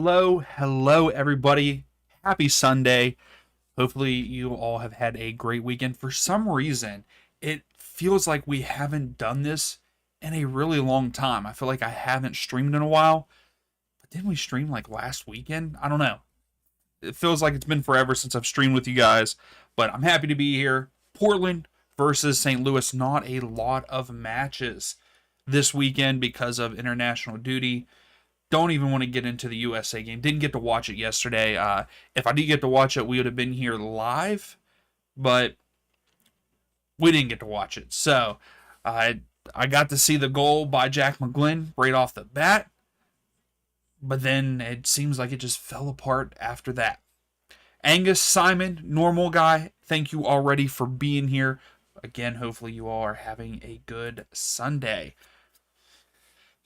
Hello, everybody. Happy Sunday. Hopefully, you all have had a great weekend. For some reason, it feels like we haven't done this in a really long time. I feel like I haven't streamed in a while, but didn't we stream like last weekend? I don't know. It feels like it's been forever since I've streamed with you guys, but I'm happy to be here. Portland versus St. Louis. Not a lot of matches this weekend because of international duty. Don't even want to get into the USA game. Didn't get to watch it yesterday. If I did get to watch it, we would have been here live, but we didn't get to watch it. So I got to see the goal by Jack McGlynn right off the bat, but then it seems like it just fell apart after that. Angus, Simon, normal guy, thank you already for being here. Again, hopefully you all are having a good Sunday.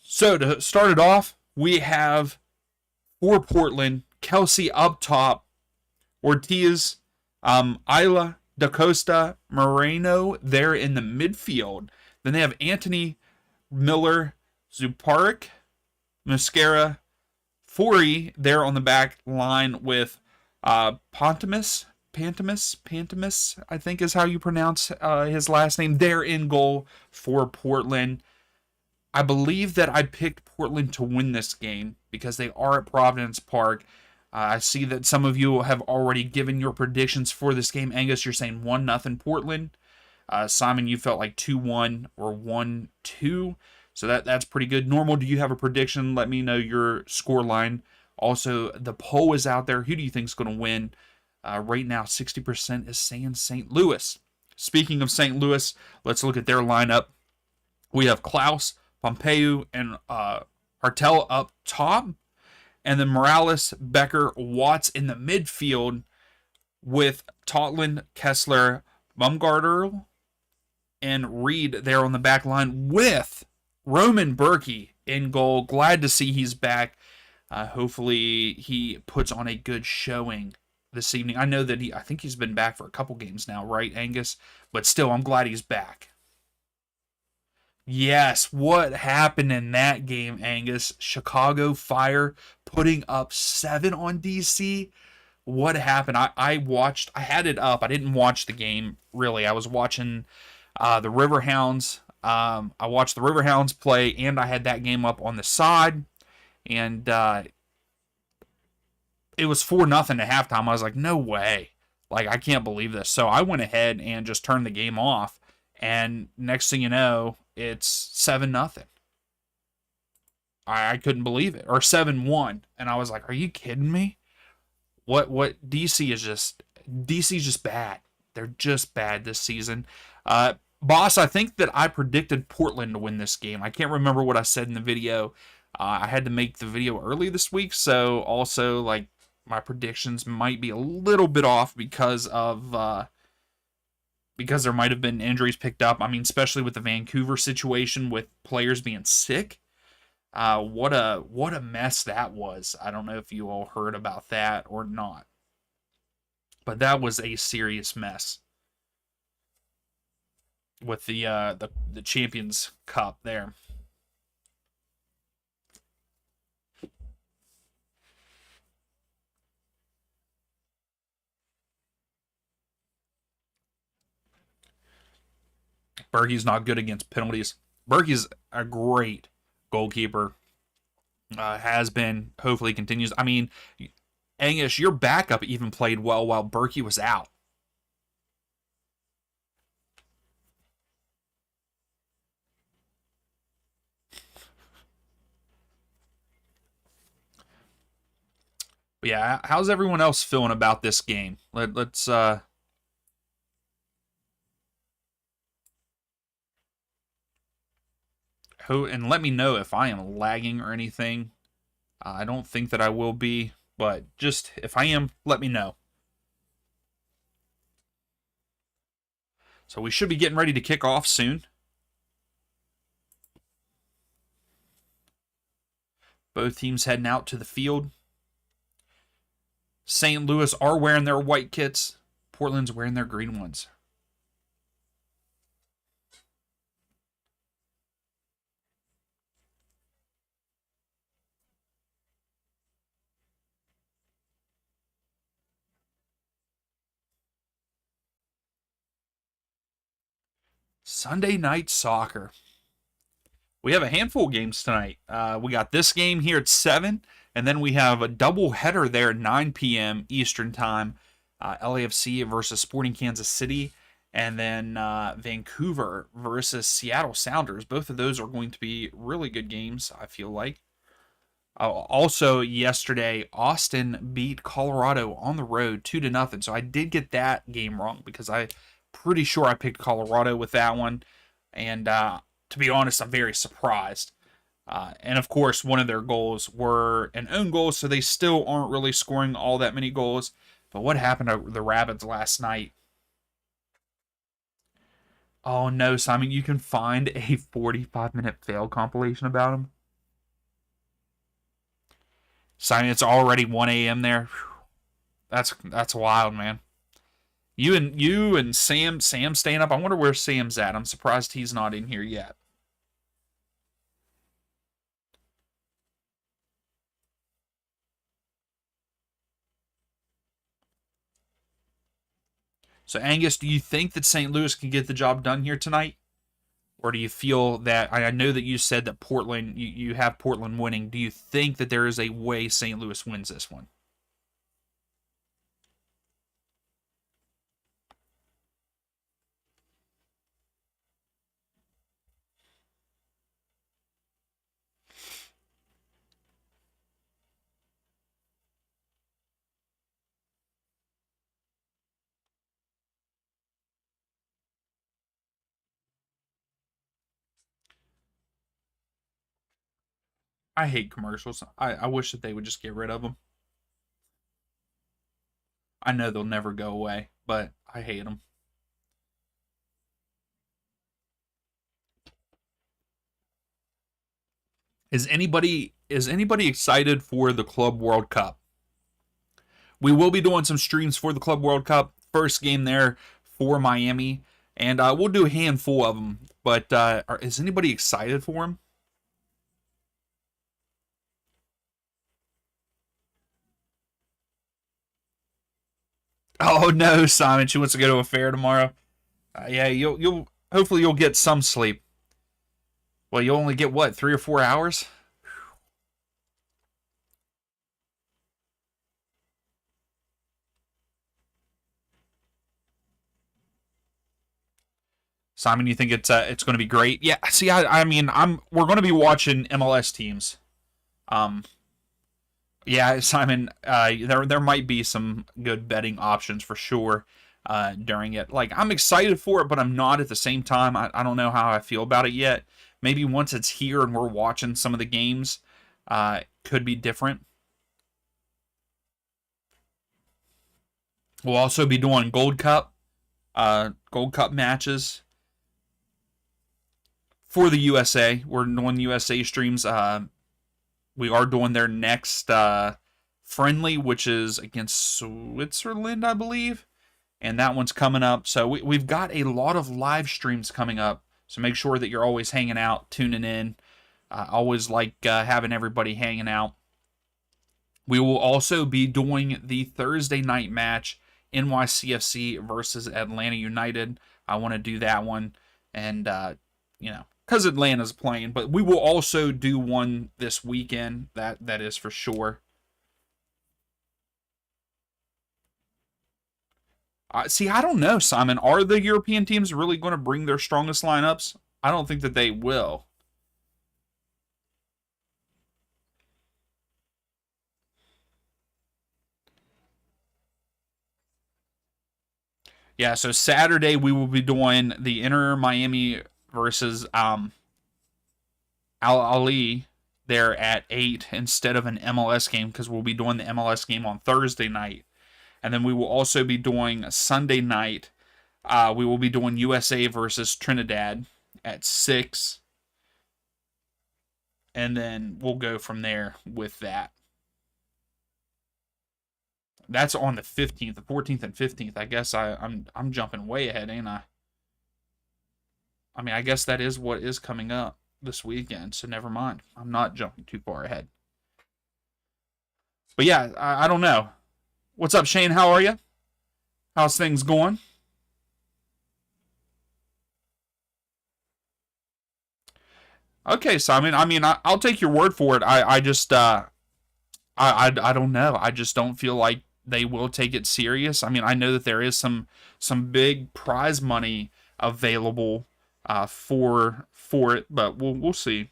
So to start it off, we have for Portland, Kelsey up top, Ortiz, Isla, DaCosta, Moreno there in the midfield. Then they have Anthony, Miller, Zuparik, Mascara, Forey there on the back line with Pantimus, I think is how you pronounce his last name, there in goal for Portland. I believe that I picked Portland to win this game because they are at Providence Park. I see that some of you have already given your predictions for this game. Angus, you're saying 1-0 Portland. Simon, you felt like 2-1 or 1-2. So that's pretty good. Normal, do you have a prediction? Let me know your score line. Also, the poll is out there. Who do you think is going to win? Right now, 60% is saying St. Louis. Speaking of St. Louis, let's look at their lineup. We have Klaus, Pompeu, and Hartel up top. And then Morales, Becker, Watts in the midfield with Totland, Kessler, Baumgartner, and Reed there on the back line with Roman Berkey in goal. Glad to see he's back. Hopefully he puts on a good showing this evening. I know that I think he's been back for a couple games now, right, Angus? But still, I'm glad he's back. Yes, what happened in that game, Angus? Chicago Fire putting up 7 on DC. What happened? I watched, I had it up. I didn't watch the game, really. I was watching the Riverhounds. I watched the Riverhounds play, and I had that game up on the side. And it was 4-0 at halftime. I was like, no way. Like, I can't believe this. So I went ahead and just turned the game off. And next thing you know, it's 7-0. I couldn't believe it. Or 7-1. And I was like, are you kidding me? What DC's just bad. They're just bad this season. Boss, I think that I predicted Portland to win this game. I can't remember what I said in the video. I had to make the video early this week, so also like my predictions might be a little bit off because there might have been injuries picked up. I mean, especially with the Vancouver situation with players being sick. What a mess that was. I don't know if you all heard about that or not. But that was a serious mess with the Champions Cup there. Berkey's not good against penalties. Berkey's a great goalkeeper. Has been, hopefully continues. I mean, Angus, your backup even played well while Berkey was out. But yeah, how's everyone else feeling about this game? Let's and let me know if I am lagging or anything. I don't think that I will be, but just if I am, let me know. So we should be getting ready to kick off soon. Both teams heading out to the field. St. Louis are wearing their white kits. Portland's wearing their green ones. Sunday night soccer. We have a handful of games tonight. We got this game here at 7, and then we have a double header there at 9 p.m. Eastern Time. LAFC versus Sporting Kansas City, and then Vancouver versus Seattle Sounders. Both of those are going to be really good games, I feel like. Also, yesterday, Austin beat Colorado on the road 2-0. So I did get that game wrong because I pretty sure I picked Colorado with that one. And to be honest, I'm very surprised. And of course, one of their goals were an own goal, so they still aren't really scoring all that many goals. But what happened to the Rapids last night? Oh no, Simon, you can find a 45-minute fail compilation about them. Simon, it's already 1 a.m. there. That's wild, man. You and Sam staying up. I wonder where Sam's at. I'm surprised he's not in here yet. So Angus, do you think that St. Louis can get the job done here tonight? Or do you feel that I know that you said that Portland you have Portland winning. Do you think that there is a way St. Louis wins this one? I hate commercials. I wish that they would just get rid of them. I know they'll never go away, but I hate them. Is anybody excited for the Club World Cup? We will be doing some streams for the Club World Cup. First game there for Miami, and we'll do a handful of them. But is anybody excited for them? Oh no, Simon, she wants to go to a fair tomorrow. Yeah, you'll hopefully you'll get some sleep. Well, you'll only get what 3 or 4 hours. Simon, you think it's going to be great? Yeah. See, I mean, we're going to be watching MLS teams. Um, yeah, Simon. There might be some good betting options for sure. During it, like I'm excited for it, but I'm not at the same time. I don't know how I feel about it yet. Maybe once it's here and we're watching some of the games, could be different. We'll also be doing Gold Cup matches for the USA. We're doing USA streams. We are doing their next friendly, which is against Switzerland, I believe, and that one's coming up. So we've got a lot of live streams coming up. So make sure that you're always hanging out, tuning in. I always like having everybody hanging out. We will also be doing the Thursday night match, NYCFC versus Atlanta United. I want to do that one, and because Atlanta's playing, but we will also do one this weekend. That is for sure. See, I don't know, Simon. Are the European teams really going to bring their strongest lineups? I don't think that they will. Yeah, so Saturday we will be doing the Inter Miami versus Al Ali there at 8 instead of an MLS game because we'll be doing the MLS game on Thursday night. And then we will also be doing Sunday night. We will be doing USA versus Trinidad at 6. And then we'll go from there with that. That's on the 15th, the 14th and 15th. I guess I'm jumping way ahead, ain't I? I mean, I guess that is what is coming up this weekend, so never mind. I'm not jumping too far ahead. But yeah, I don't know. What's up, Shane? How are you? How's things going? Okay, Simon. I'll take your word for it. I just I don't know. I just don't feel like they will take it serious. I mean, I know that there is some big prize money available for it, but we'll see.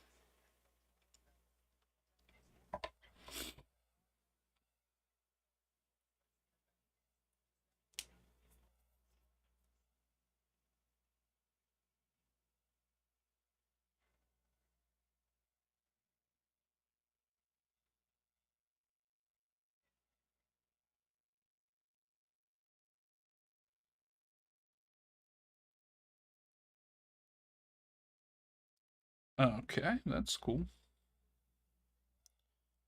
Okay, that's cool.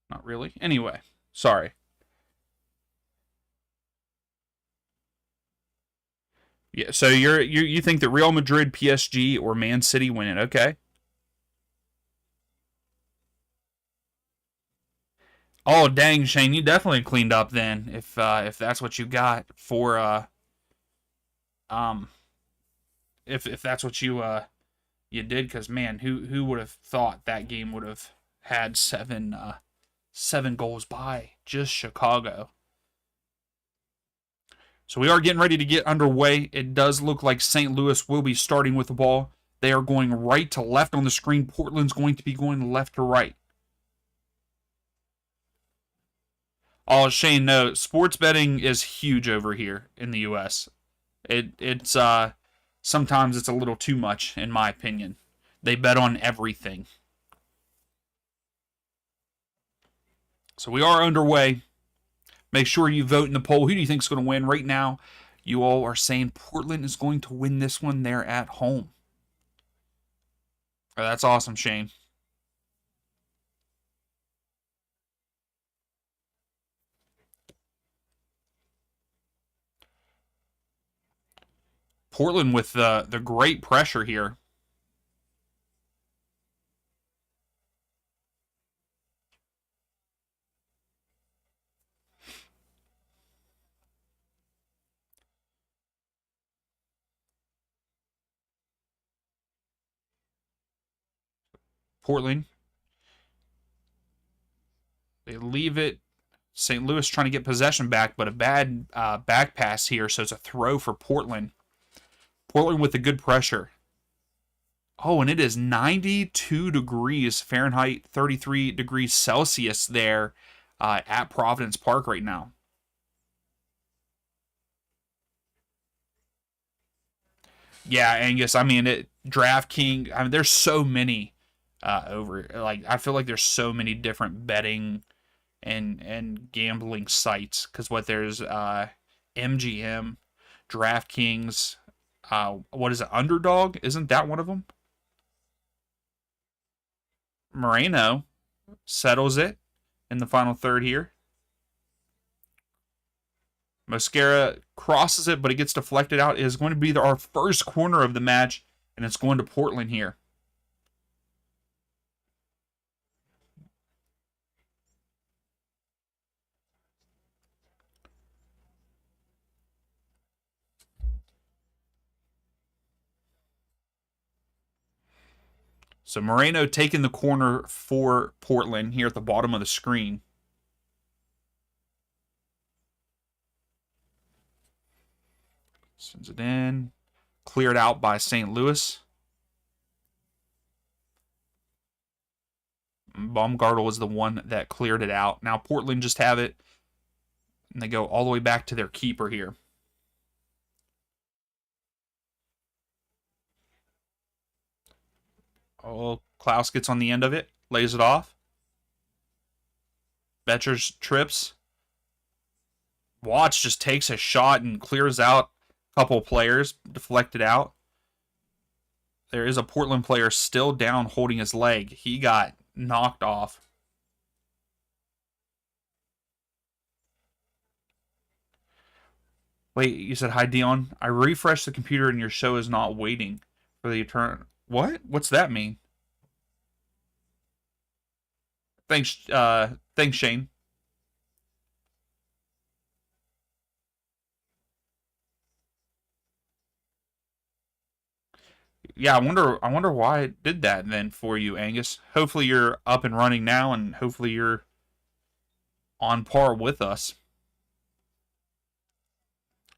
Not really. Anyway, sorry. Yeah, so you think that Real Madrid, PSG, or Man City win it? Okay. Oh dang, Shane, you definitely cleaned up then. If that's what you got for um if that's what you did, because man, who would have thought that game would have had seven goals by just Chicago. So we are getting ready to get underway. It does look like St. Louis will be starting with the ball. They are going right to left on the screen. Portland's going to be going left to right. Oh, Shane, no, sports betting is huge over here in the U.S. It's sometimes it's a little too much in my opinion. They bet on everything. So we are underway. Make sure you vote in the poll. Who do you think is going to win right now? You all are saying Portland is going to win this one. They're at home. Oh, that's awesome, Shane. Portland with the great pressure here. Portland, they leave it. St. Louis trying to get possession back, but a bad back pass here, so it's a throw for Portland. Portland with the good pressure. Oh, and it is 92 degrees Fahrenheit, 33 degrees Celsius there at Providence Park right now. Yeah, Angus. I mean, DraftKings. I mean, there's so many over. Like, I feel like there's so many different betting and gambling sites because what there's MGM, DraftKings. What is it? Underdog? Isn't that one of them? Moreno settles it in the final third here. Mosquera crosses it, but it gets deflected out. It is going to be our first corner of the match, and it's going to Portland here. So Moreno taking the corner for Portland here at the bottom of the screen. Sends it in. Cleared out by St. Louis. Baumgartel was the one that cleared it out. Now Portland just have it, and they go all the way back to their keeper here. Oh, Klaus gets on the end of it, lays it off. Betcher's trips. Watch just takes a shot and clears out a couple players, deflected out. There is a Portland player still down holding his leg. He got knocked off. Wait, you said hi, Dion? I refreshed the computer and your show is not waiting for the turn. What? What's that mean? Thanks, Shane. Yeah, I wonder why it did that then for you, Angus. Hopefully you're up and running now, and hopefully you're on par with us.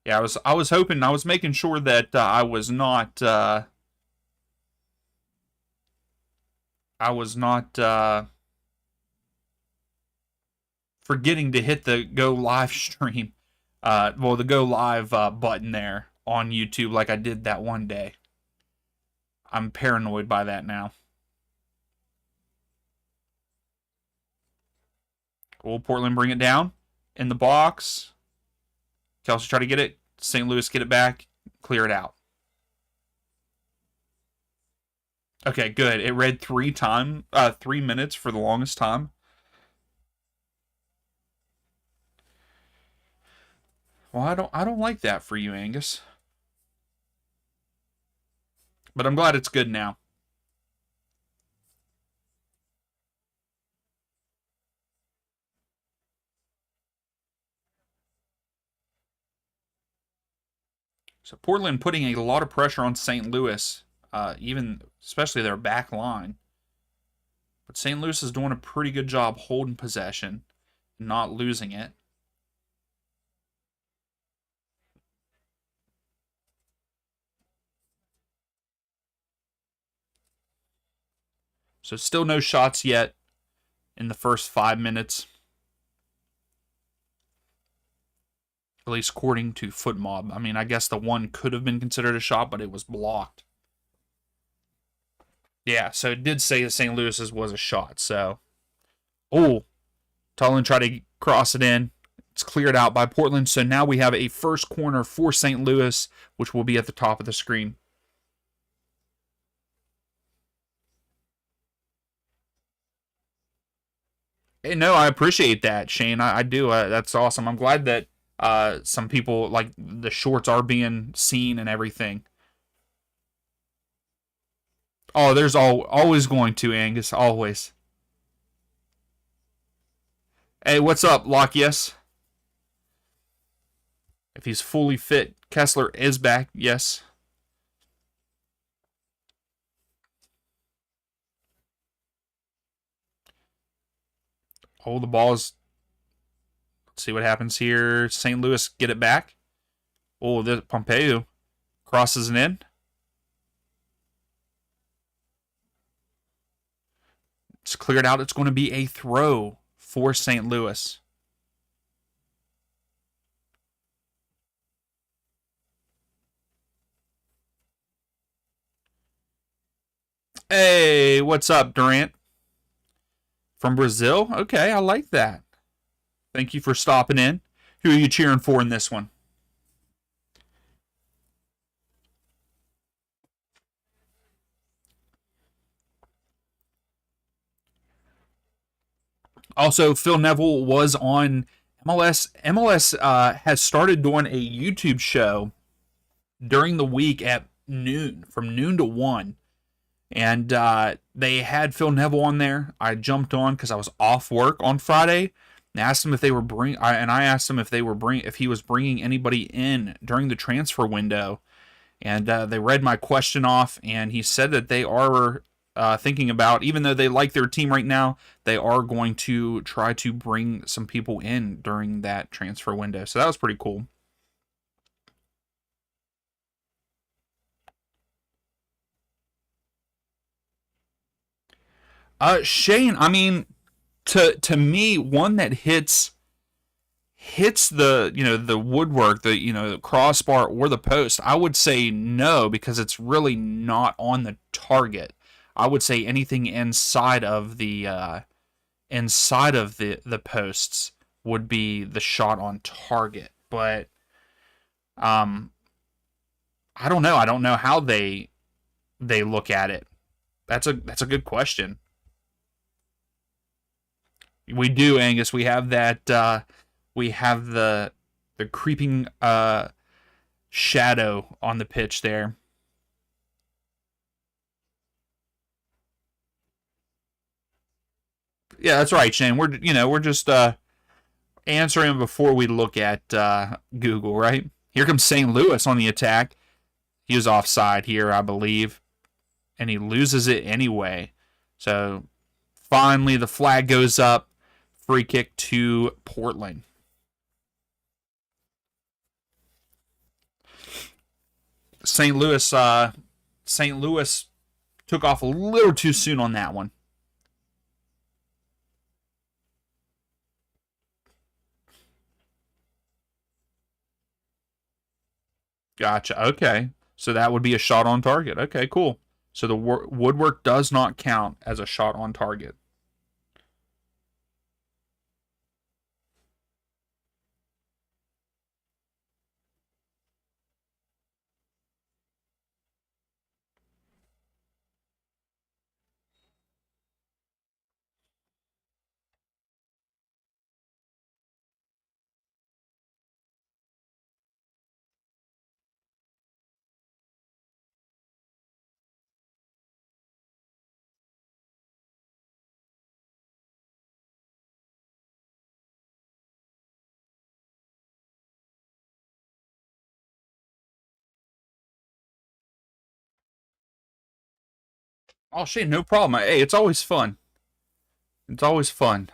Yeah, I was hoping, I was making sure that I was not forgetting to hit the go live stream, well, the go live button there on YouTube like I did that one day. I'm paranoid by that now. Will Portland bring it down in the box? Kelsey try to get it. St. Louis get it back. Clear it out. Okay, good. It read 3 minutes for the longest time. Well, I don't like that for you, Angus. But I'm glad it's good now. So Portland putting a lot of pressure on St. Louis, even especially their back line. But St. Louis is doing a pretty good job holding possession, not losing it. So still no shots yet in the first 5 minutes. At least according to FootMob. I mean, I guess the one could have been considered a shot, but it was blocked. Yeah, so it did say that St. Louis's was a shot. So, oh, Tullen tried to cross it in. It's cleared out by Portland. So now we have a first corner for St. Louis, which will be at the top of the screen. Hey, no, I appreciate that, Shane. I do. That's awesome. I'm glad that some people like the shorts are being seen and everything. Oh, there's always going to, Angus. Always. Hey, what's up, Lock? Yes. If he's fully fit, Kessler is back. Yes. Hold the balls. Let's see what happens here. St. Louis get it back. Oh, the Pompeu crosses it in. It's cleared out. It's going to be a throw for St. Louis. Hey, what's up, Durant? From Brazil? Okay, I like that. Thank you for stopping in. Who are you cheering for in this one? Also, Phil Neville was on MLS. MLS has started doing a YouTube show during the week at noon, from noon to 1. And they had Phil Neville on there. I jumped on because I was off work on Friday. And asked him if they were I asked him if he was bringing anybody in during the transfer window. And they read my question off, and he said that they are thinking about, even though they like their team right now, they are going to try to bring some people in during that transfer window. So that was pretty cool. Shane, I mean, to me, one that hits the the woodwork, the crossbar or the post, I would say no, because it's really not on the target. I would say anything inside of the posts would be the shot on target. But um, I don't know. I don't know how they look at it. That's a good question. We do, Angus. We have that. We have the creeping shadow on the pitch there. Yeah, that's right, Shane. We're just answering before we look at Google, right? Here comes St. Louis on the attack. He was offside here, I believe. and he loses it anyway. So finally, the flag goes up. Free kick to Portland. St. Louis took off a little too soon on that one. Gotcha. Okay. So that would be a shot on target. Okay, cool. So the woodwork does not count as a shot on target. Oh shit, no problem. Hey, it's always fun. It's always fun.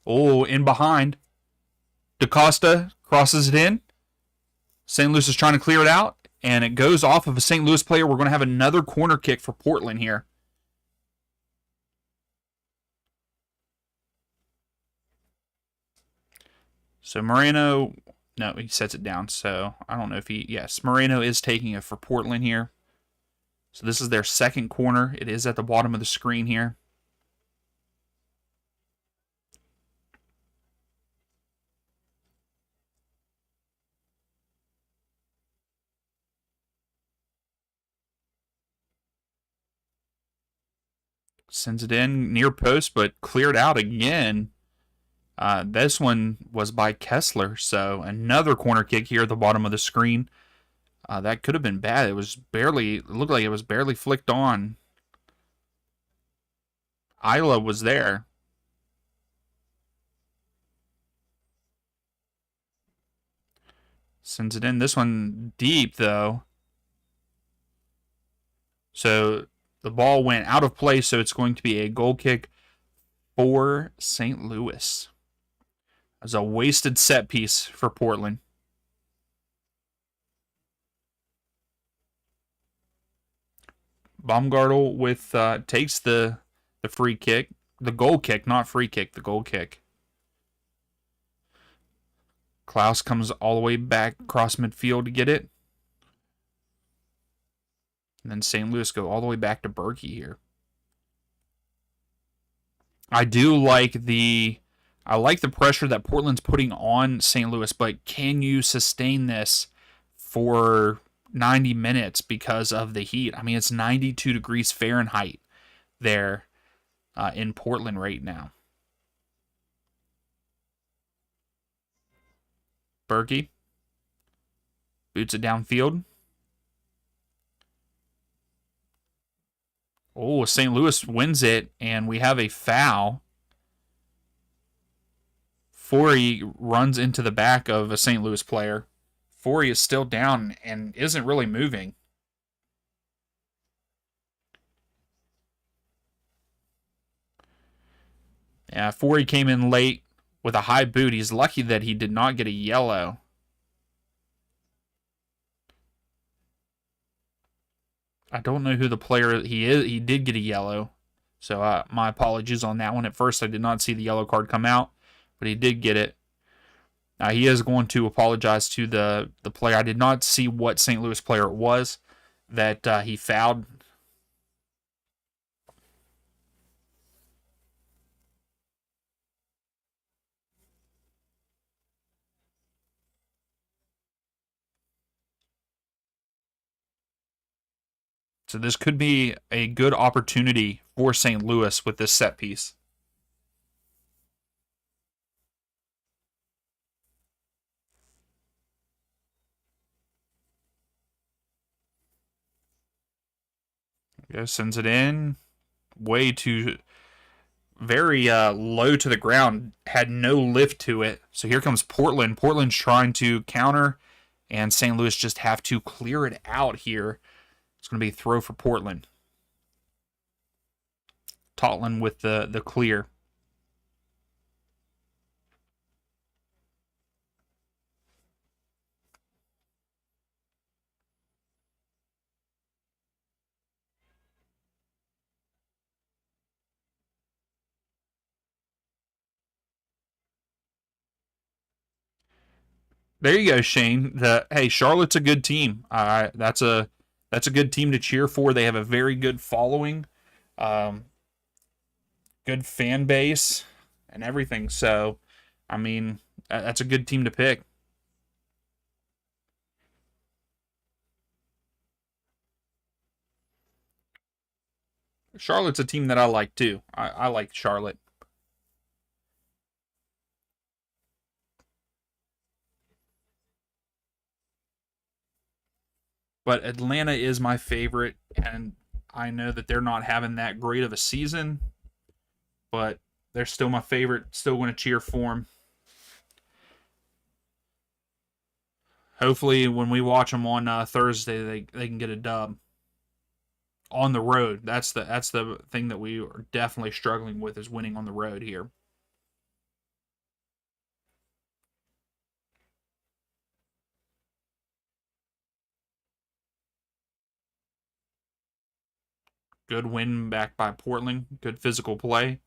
Oh, in behind. DaCosta crosses it in. St. Louis is trying to clear it out, and it goes off of a St. Louis player. We're going to have another corner kick for Portland here. So Moreno, no, he sets it down. So I don't know if yes, Moreno is taking it for Portland here. So this is their second corner. It is at the bottom of the screen here. Sends it in near post, but cleared out again. This one was by Kessler, so another corner kick here at the bottom of the screen. That could have been bad. It looked like it was barely flicked on. Isla was there. Sends it in. This one deep, though. So the ball went out of play, so it's going to be a goal kick for St. Louis. As a wasted set piece for Portland. Baumgartel with takes the free kick, the goal kick, not free kick, the goal kick. Klaus comes all the way back across midfield to get it. And then St. Louis go all the way back to Berkey here. I like the pressure that Portland's putting on St. Louis, but can you sustain this for 90 minutes because of the heat? I mean, it's 92 degrees Fahrenheit there in Portland right now. Berkey boots it downfield. Oh, St. Louis wins it, and we have a foul. Forey runs into the back of a St. Louis player. Forey is still down and isn't really moving. Yeah, Forey came in late with a high boot. He's lucky that he did not get a yellow. I don't know who the player he is. He did get a yellow. So my apologies on that one. At first, I did not see the yellow card come out, but he did get it. He is going to apologize to the player. I did not see what St. Louis player it was that he fouled. So this could be a good opportunity for St. Louis with this set piece. Sends it in. Way too very low to the ground. Had no lift to it. So here comes Portland. Portland's trying to counter and St. Louis just have to clear it out here. It's going to be a throw for Portland. Totland with the clear. There you go, Shane. Hey, Charlotte's a good team. That's a good team to cheer for. They have a very good following, um, good fan base, and everything. So, I mean, that's a good team to pick. Charlotte's a team that I like too. I like Charlotte, but Atlanta is my favorite, and I know that they're not having that great of a season, but they're still my favorite. Still going to cheer for them. Hopefully, when we watch them on Thursday, they can get a dub on the road. That's the thing that we are definitely struggling with is winning on the road here. Good win back by Portland. Good physical play.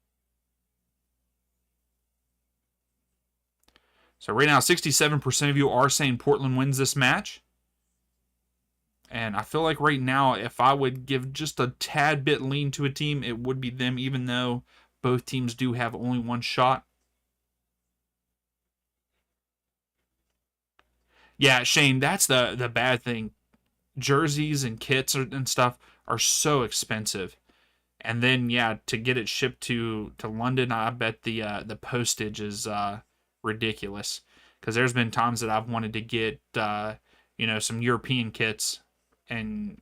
So right now, 67% of you are saying Portland wins this match. And I feel like right now, if I would give just a tad bit lean to a team, it would be them, even though both teams do have only one shot. Yeah, Shane, that's the bad thing. Jerseys and kits and stuff are so expensive. And then yeah, to get it shipped to London, I bet the postage is ridiculous. Because there's been times that I've wanted to get some European kits, and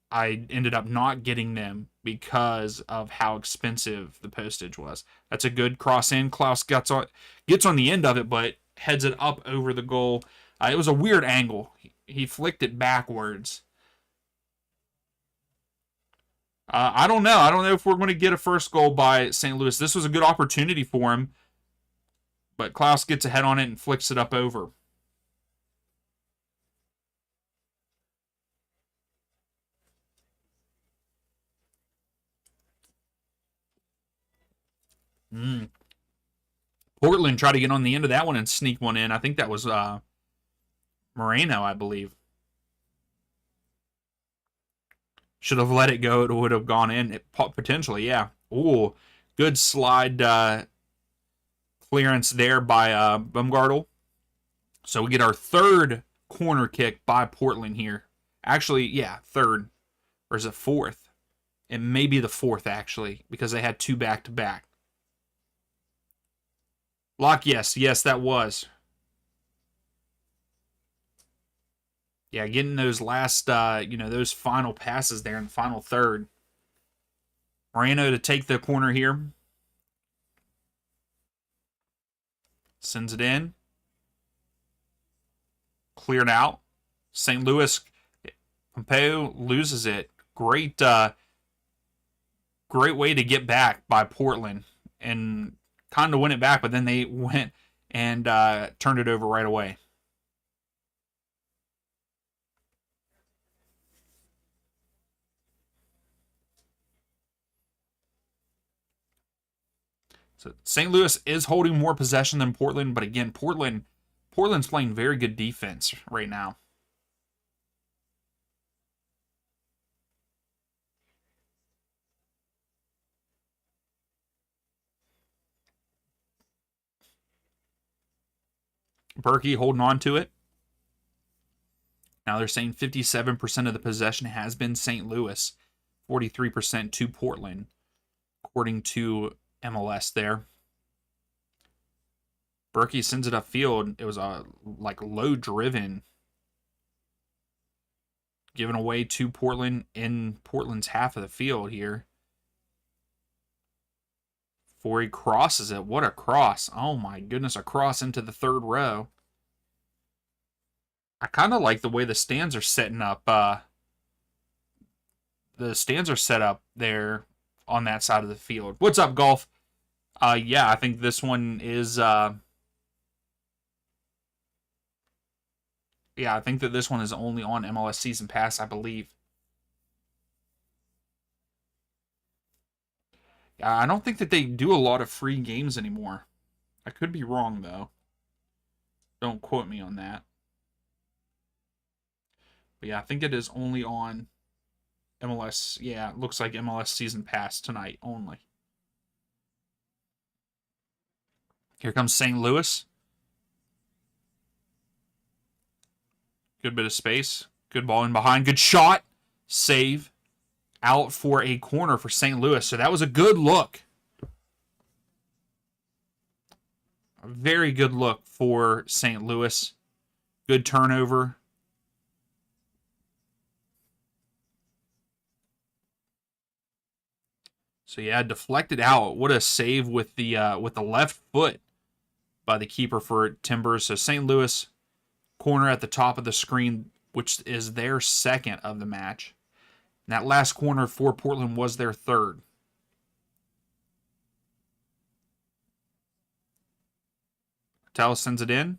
I ended up not getting them because of how expensive the postage was. That's a good cross in. Klaus gets on the end of it, but heads it up over the goal. It was a weird angle. He flicked it backwards. I don't know. I don't know if we're going to get a first goal by St. Louis. This was a good opportunity for him, but Klaus gets ahead on it and flicks it up over. Mm. Portland tried to get on the end of that one and sneak one in. I think that was Moreno, I believe. Should have let it go. It would have gone in. Potentially, yeah. Ooh, good slide clearance there by Bumgartle. So we get our third corner kick by Portland here. Actually, yeah, third. Or is it fourth? It may be the fourth, actually, because they had two back to back. Lock, yes. Yes, that was. Yeah, getting those last, those final passes there in the final third. Moreno to take the corner here. Sends it in. Cleared out. St. Louis, Pompeo loses it. Great way to get back by Portland and kind of win it back, but then they went and turned it over right away. So St. Louis is holding more possession than Portland, but again, Portland's playing very good defense right now. Berkey holding on to it. Now they're saying 57% of the possession has been St. Louis, 43% to Portland, according to MLS there. Berkey sends it upfield. It was a low driven, given away to Portland in Portland's half of the field here. Before he crosses it. What a cross. Oh my goodness, a cross into the third row. I kind of like the way the stands are setting up. The stands are set up there on that side of the field. What's up, golf? Yeah, I think this one is. Yeah, I think that this one is only on MLS Season Pass, I believe. I don't think that they do a lot of free games anymore. I could be wrong though. Don't quote me on that. But yeah, I think it is only on MLS. Yeah, it looks like MLS Season Pass tonight only. Here comes St. Louis. Good bit of space. Good ball in behind. Good shot. Save. Out for a corner for St. Louis. So that was a good look. A very good look for St. Louis. Good turnover. So yeah, deflected out. What a save with the left foot by the keeper for Timbers. So St. Louis corner at the top of the screen, which is their second of the match. And that last corner for Portland was their third. Tell sends it in.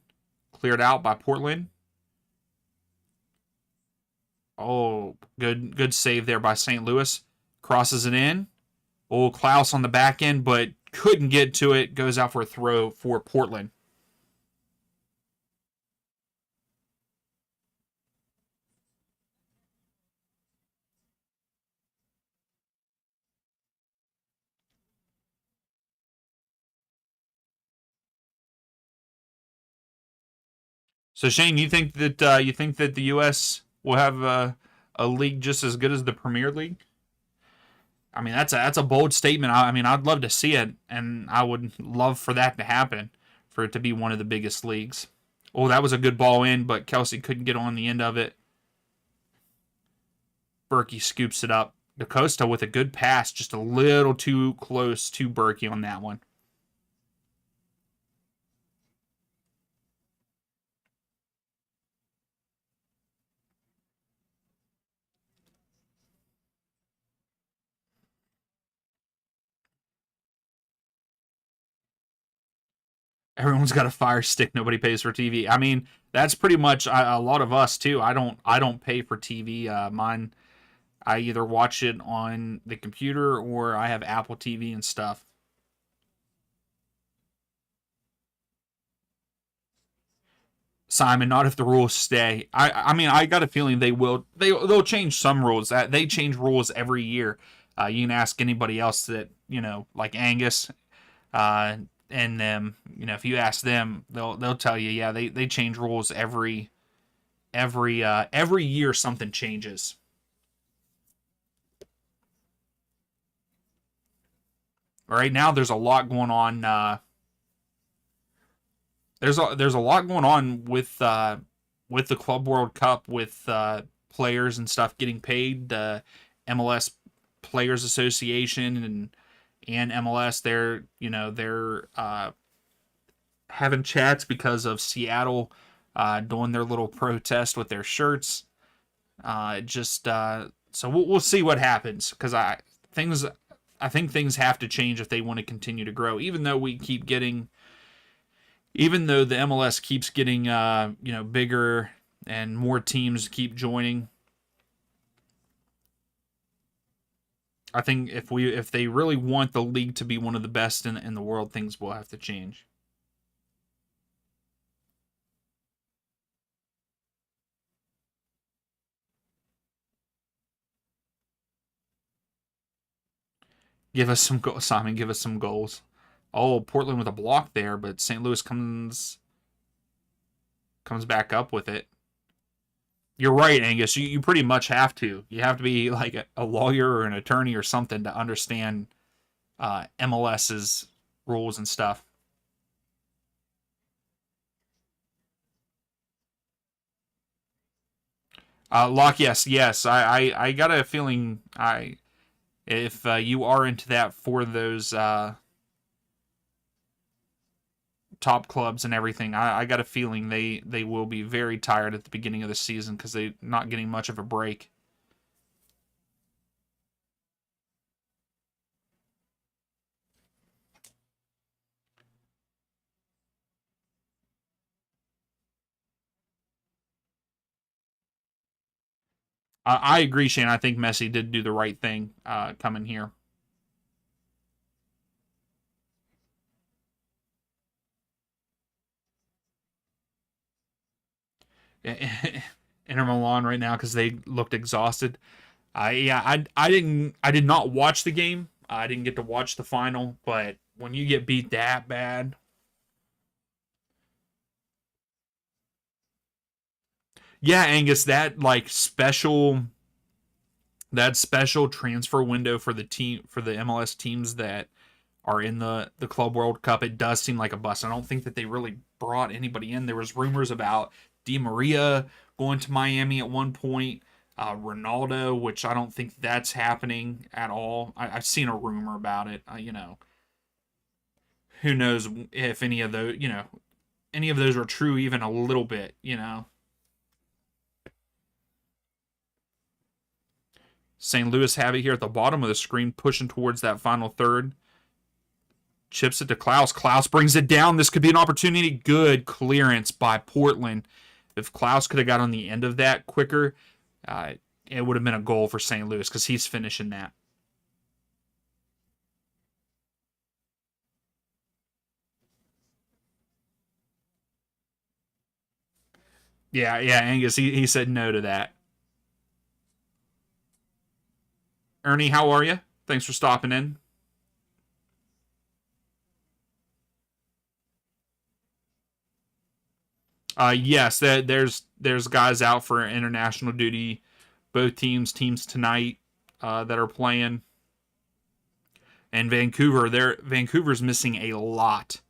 Cleared out by Portland. Oh, good save there by St. Louis. Crosses it in. Oh, Klaus on the back end, but couldn't get to it. Goes out for a throw for Portland. So Shane, you think that the U.S. will have a league just as good as the Premier League? I mean, that's a bold statement. I mean, I'd love to see it, and I would love for that to happen, for it to be one of the biggest leagues. Oh, that was a good ball in, but Kelsey couldn't get on the end of it. Berkey scoops it up. DaCosta with a good pass, just a little too close to Berkey on that one. Everyone's got a Fire Stick. Nobody pays for TV. I mean, that's pretty much a lot of us too. I don't pay for TV. Mine, I either watch it on the computer or I have Apple TV and stuff. Simon, not if the rules stay. I mean, I got a feeling they will. They'll change some rules. That they change rules every year. You can ask anybody else that like Angus, uh, and them. If you ask them, they'll tell you. Yeah, they change rules every year. Something changes. Right now, there's a lot going on. There's a lot going on with the Club World Cup, with players and stuff getting paid. The MLS Players Association and MLS, they're having chats because of Seattle doing their little protest with their shirts. Just So we'll see what happens, because I think things have to change if they want to continue to grow. Even though the MLS keeps getting bigger and more teams keep joining, I think if they really want the league to be one of the best in the world, things will have to change. Give us some goals, Simon. Give us some goals. Oh, Portland with a block there, but St. Louis comes back up with it. You're right, Angus. You pretty much have to. You have to be like a lawyer or an attorney or something to understand MLS's rules and stuff. Locke, yes. I got a feeling if you are into that for those top clubs and everything. I got a feeling they will be very tired at the beginning of the season because they're not getting much of a break. I agree, Shane. I think Messi did do the right thing coming here. Inter Milan right now because they looked exhausted. I did not watch the game. I didn't get to watch the final, but when you get beat that bad, yeah, Angus, that special transfer window for the team for the MLS teams that are in the Club World Cup, it does seem like a bust. I don't think that they really brought anybody in. There was rumors about Di Maria going to Miami at one point, Ronaldo, which I don't think that's happening at all. I've seen a rumor about it. Who knows if any of those are true even a little bit. St. Louis have it here at the bottom of the screen, pushing towards that final third. Chips it to Klaus. Klaus brings it down. This could be an opportunity. Good clearance by Portland. If Klaus could have got on the end of that quicker, it would have been a goal for St. Louis because he's finishing that. Yeah, yeah, Angus, he said no to that. Ernie, how are you? Thanks for stopping in. Yes, there's guys out for international duty. Both teams tonight that are playing. And Vancouver's missing a lot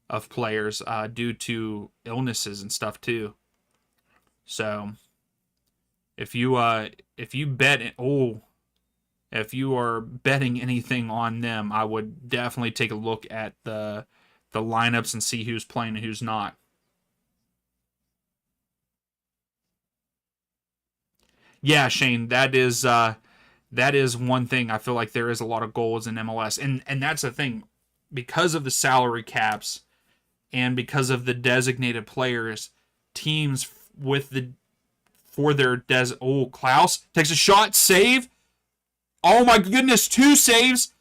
of players due to illnesses and stuff too. So if you bet if you are betting anything on them, I would definitely take a look at the lineups and see who's playing and who's not. Yeah, Shane, that is one thing. I feel like there is a lot of goals in MLS, and that's the thing because of the salary caps and because of the designated players, teams with the for their Klaus takes a shot, save. Oh my goodness, two saves.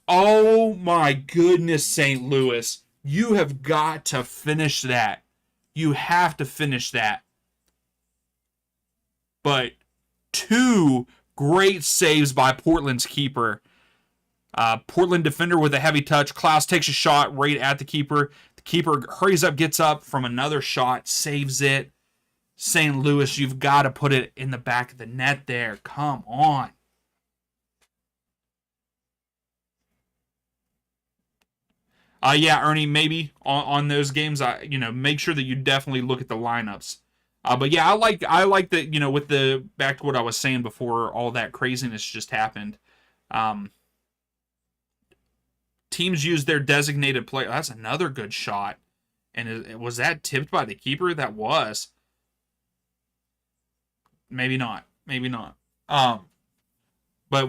Oh my goodness, St. Louis. You have got to finish that. You have to finish that. But two great saves by Portland's keeper. Portland defender with a heavy touch. Klaus takes a shot right at the keeper. The keeper hurries up, gets up from another shot, saves it. St. Louis, you've got to put it in the back of the net there. Come on. Yeah, Ernie, maybe on those games, make sure that you definitely look at the lineups. But yeah, I like that. With the back to what I was saying before, all that craziness just happened. Um, Teams use their designated player. That's another good shot. And was that tipped by the keeper? That was. Maybe not. Maybe not. But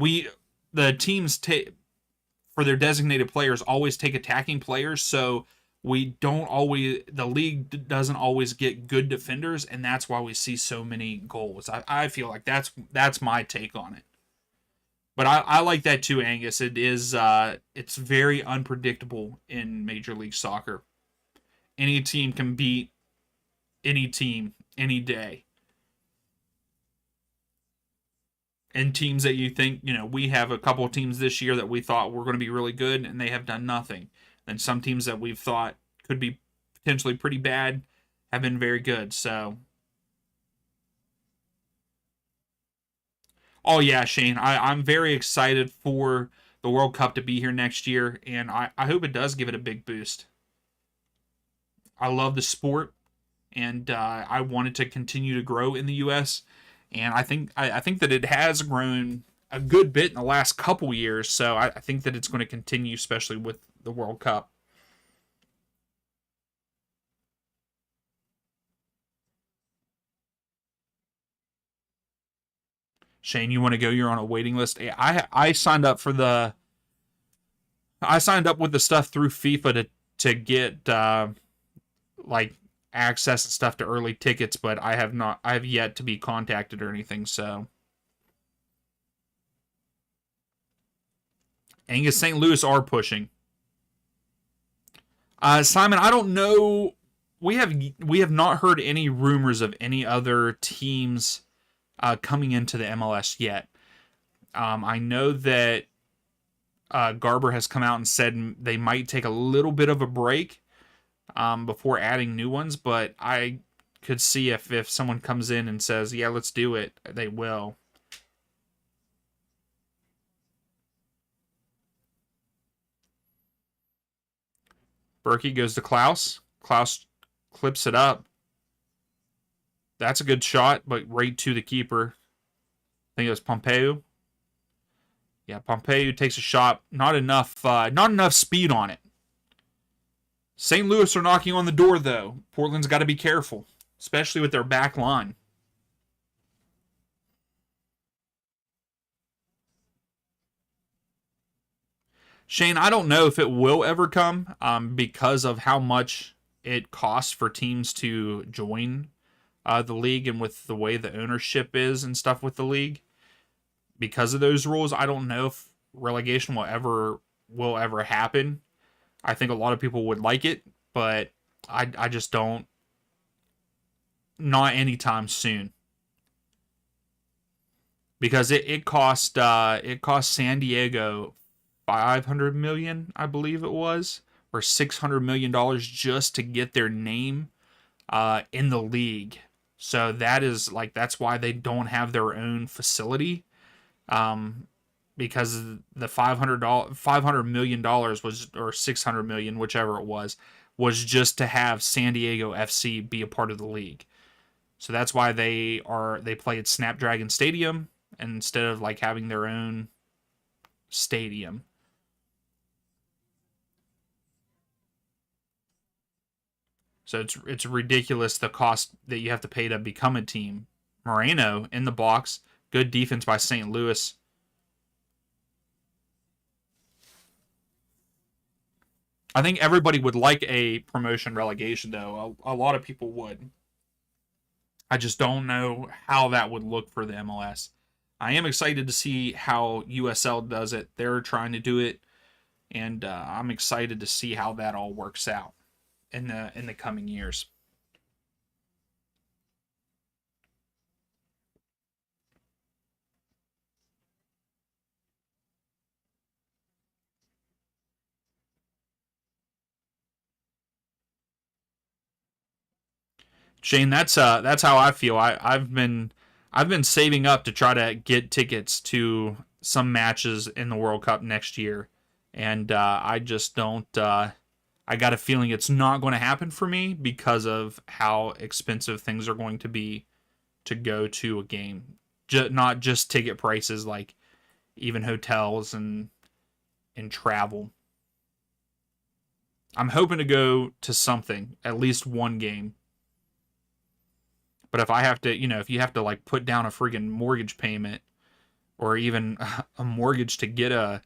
the teams take for their designated players always take attacking players, so we don't always the league doesn't always get good defenders, and that's why we see so many goals. I feel like that's my take on it. But I like that too, Angus. It's very unpredictable in Major League Soccer. Any team can beat any team any day. And teams that you think, we have a couple of teams this year that we thought were going to be really good, and they have done nothing. And some teams that we've thought could be potentially pretty bad have been very good. So, oh yeah, Shane, I'm very excited for the World Cup to be here next year, and I hope it does give it a big boost. I love the sport, and I want it to continue to grow in the U.S. And I think that it has grown a good bit in the last couple years. So I think that it's going to continue, especially with the World Cup. Shane, you want to go? You're on a waiting list. I signed up for the. I signed up with the stuff through FIFA to get like access and stuff to early tickets, but I have not. I have yet to be contacted or anything. So Angus St. Louis are pushing. Simon, I don't know. We have not heard any rumors of any other teams coming into the MLS yet. I know that Garber has come out and said they might take a little bit of a break before adding new ones, but I could see if someone comes in and says, yeah, let's do it, they will. Berkey goes to Klaus. Klaus clips it up. That's a good shot, but right to the keeper. I think it was Pompeu. Yeah, Pompeu takes a shot. Not enough speed on it. St. Louis are knocking on the door, though. Portland's got to be careful, especially with their back line. Shane, I don't know if it will ever come because of how much it costs for teams to join the league, and with the way the ownership is and stuff with the league. Because of those rules, I don't know if relegation will ever happen. I think a lot of people would like it, but I just don't. Not anytime soon. Because it cost San Diego $500 million, I believe it was, or $600 million just to get their name in the league. So that's why they don't have their own facility. Because the $500 million was, or $600 million, whichever it was just to have San Diego FC be a part of the league. So that's why they play at Snapdragon Stadium instead of like having their own stadium. So it's ridiculous the cost that you have to pay to become a team. Moreno in the box. Good defense by St. Louis. I think everybody would like a promotion relegation, though. A lot of people would. I just don't know how that would look for the MLS. I am excited to see how USL does it. They're trying to do it, and I'm excited to see how that all works out in the coming years. Shane, that's how I feel. I've been saving up to try to get tickets to some matches in the World Cup next year, and I just don't. I got a feeling it's not going to happen for me because of how expensive things are going to be to go to a game. Not just ticket prices, like even hotels and travel. I'm hoping to go to something, at least one game. But if I have to, if you have to like put down a friggin' mortgage payment or even a mortgage to get a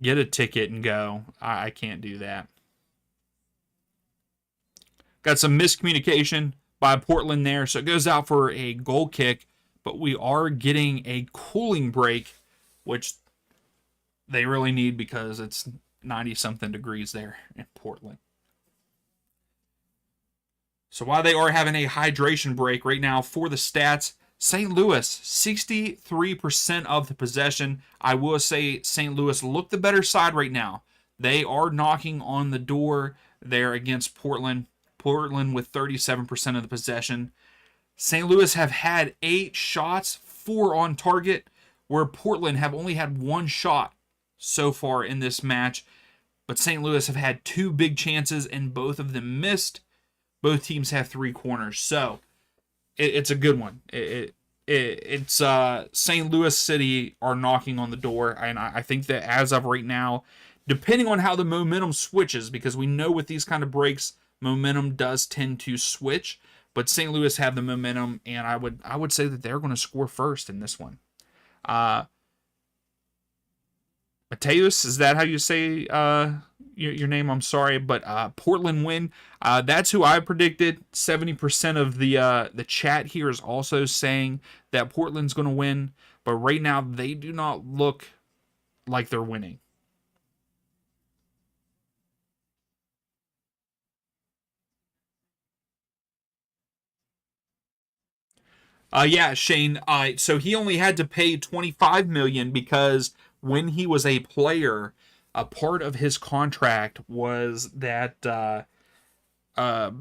ticket and go, I can't do that. Got some miscommunication by Portland there, so it goes out for a goal kick, but we are getting a cooling break, which they really need because it's 90 something degrees there in Portland. So while they are having a hydration break right now for the stats, St. Louis, 63% of the possession. I will say St. Louis look the better side right now. They are knocking on the door there against Portland. Portland with 37% of the possession. St. Louis have had 8 shots, 4 on target, where Portland have only had 1 shot so far in this match. But St. Louis have had 2 big chances and both of them missed. Both teams have 3 corners, so it's a good one. It's St. Louis City are knocking on the door, and I think that as of right now, depending on how the momentum switches, because we know with these kind of breaks, momentum does tend to switch. But St. Louis have the momentum, and I would say that they're going to score first in this one. Uh, Mateus, is that how you say your name? I'm sorry, but Portland win. That's who I predicted. 70% of the chat here is also saying that Portland's going to win, but right now they do not look like they're winning. Yeah, Shane. So he only had to pay 25 million because when he was a player, a part of his contract was uh,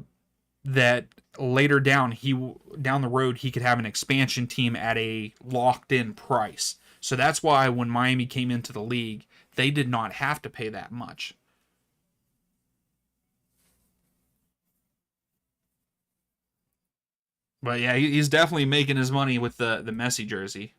that later down the road he could have an expansion team at a locked in price. So that's why when Miami came into the league, they did not have to pay that much. But yeah, he's definitely making his money with the Messi jersey.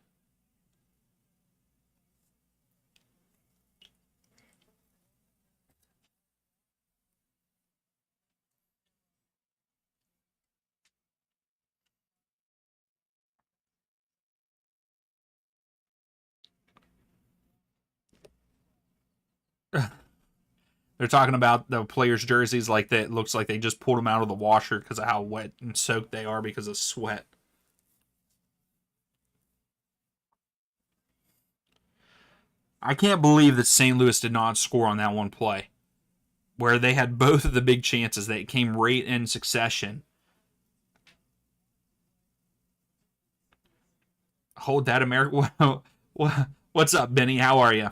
They're talking about the players' jerseys like that. It looks like they just pulled them out of the washer because of how wet and soaked they are because of sweat. I can't believe that St. Louis did not score on that one play where they had both of the big chances that came right in succession. Hold that, America. What's up, Benny? How are you?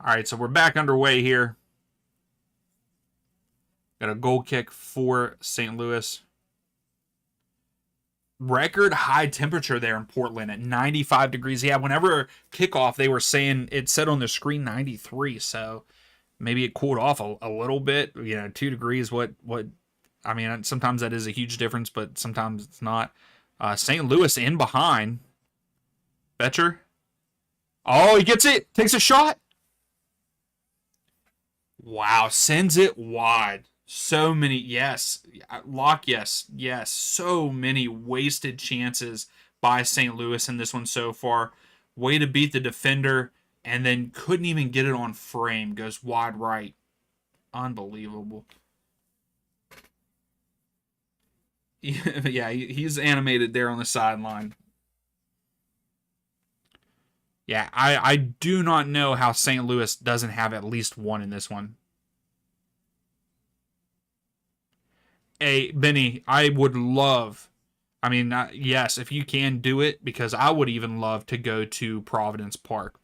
All right, so we're back underway here. Got a goal kick for St. Louis. Record high temperature there in Portland at 95 degrees. Yeah, whenever kickoff, they were saying it said on the screen 93. So maybe it cooled off a little bit. 2 degrees. What? I mean, sometimes that is a huge difference, but sometimes it's not. St. Louis in behind. Betcher. Oh, he gets it. Takes a shot. Wow, sends it wide. So many, yes. Lock, yes, yes. So many wasted chances by St. Louis in this one so far. Way to beat the defender, and then couldn't even get it on frame. Goes wide right. Unbelievable. Yeah, he's animated there on the sideline. Yeah, I do not know how St. Louis doesn't have at least one in this one. Hey, Benny, I would love, I mean, yes, if you can do it, because I would even love to go to Providence Park.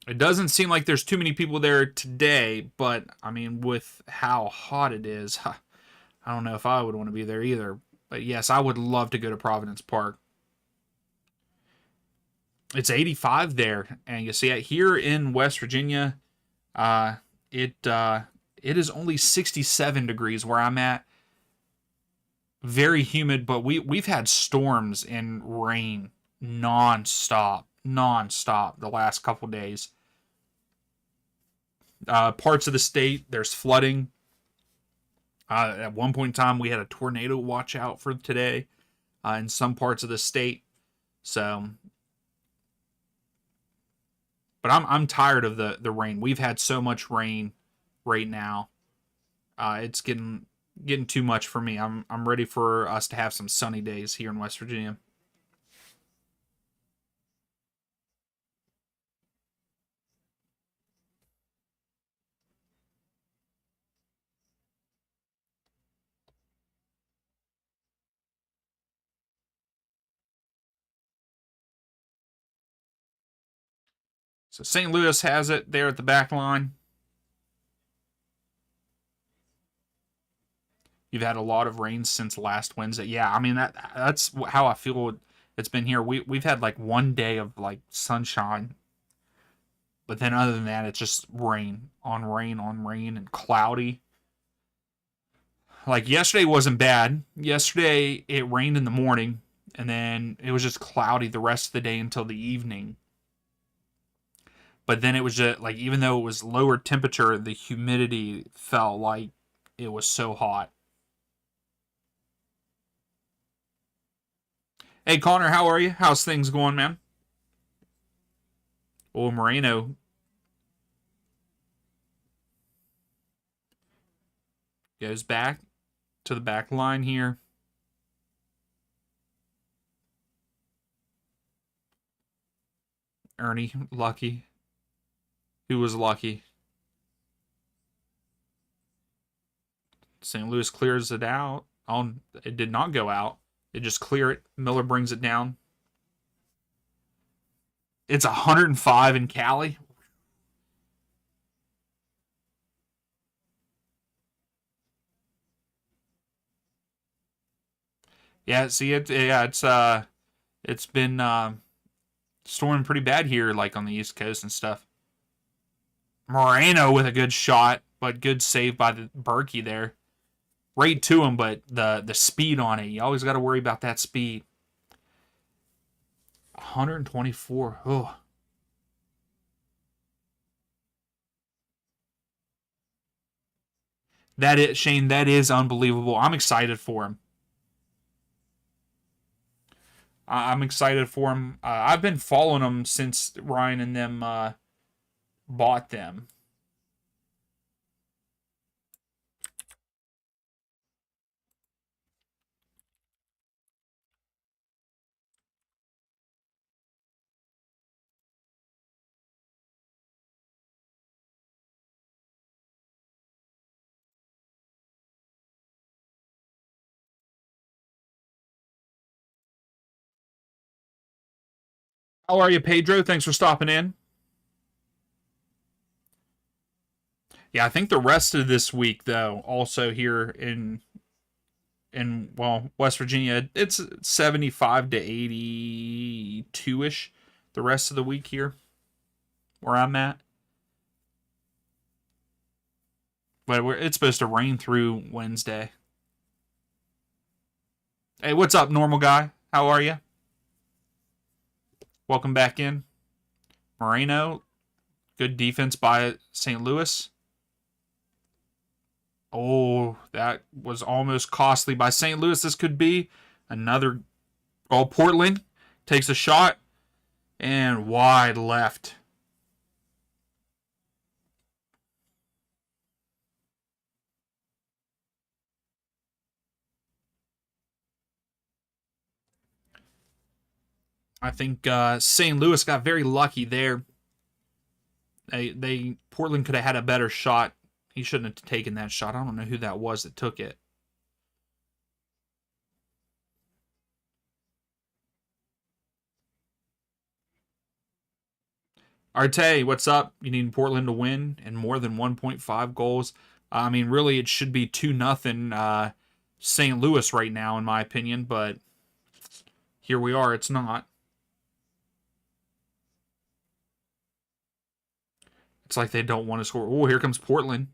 It doesn't seem like there's too many people there today, but I mean, with how hot it is, I don't know if I would want to be there either. But yes, I would love to go to Providence Park. It's 85 there, and you see it here in West Virginia. Uh, it is only 67 degrees where I'm at. Very humid, but we've had storms and rain nonstop the last couple days. Parts of the state there's flooding. At one point in time, we had a tornado watch out for today in some parts of the state. So, but I'm tired of the rain. We've had so much rain right now. It's getting too much for me. I'm ready for us to have some sunny days here in West Virginia. So St. Louis has it there at the back line. You've had a lot of rain since last Wednesday. Yeah, I mean that's how I feel it's been here. We've had like one day of like sunshine, but then other than that, it's just rain on rain on rain and cloudy. Like yesterday wasn't bad. Yesterday it rained in the morning and then it was just cloudy the rest of the day until the evening. But then it was just like even though it was lower temperature, the humidity felt like it was so hot. Hey, Connor, how are you? How's things going, man? Oh, Moreno goes back to the back line here. Ernie, lucky. Who was lucky? St. Louis clears it out. Oh, it did not go out. It just clear it. Miller brings it down. It's 105 in Cali. Yeah, see it. Yeah, it's been storming pretty bad here, like on the East Coast and stuff. Moreno with a good shot, but good save by the Berkey there. Right to him, but the speed on it, you always got to worry about that speed. 124. Oh, that is Shane. That is unbelievable. I'm excited for him. I'm excited for him. I've been following him since Ryan and them bought them. How are you, Pedro? Thanks for stopping in. Yeah, I think the rest of this week, though, also here in well West Virginia, it's 75 to 82 ish. The rest of the week here, where I'm at, but it's supposed to rain through Wednesday. Hey, what's up, normal guy? How are you? Welcome back in. Moreno, good defense by St. Louis. Oh, that was almost costly by St. Louis. This could be another. Oh, Portland takes a shot and wide left. I think St. Louis got very lucky there. They Portland could have had a better shot. He shouldn't have taken that shot. I don't know who that was that took it. Arte, what's up? You need Portland to win and more than 1.5 goals. I mean, really, it should be 2-0 St. Louis right now, in my opinion, but here we are. It's not. It's like they don't want to score. Oh, here comes Portland.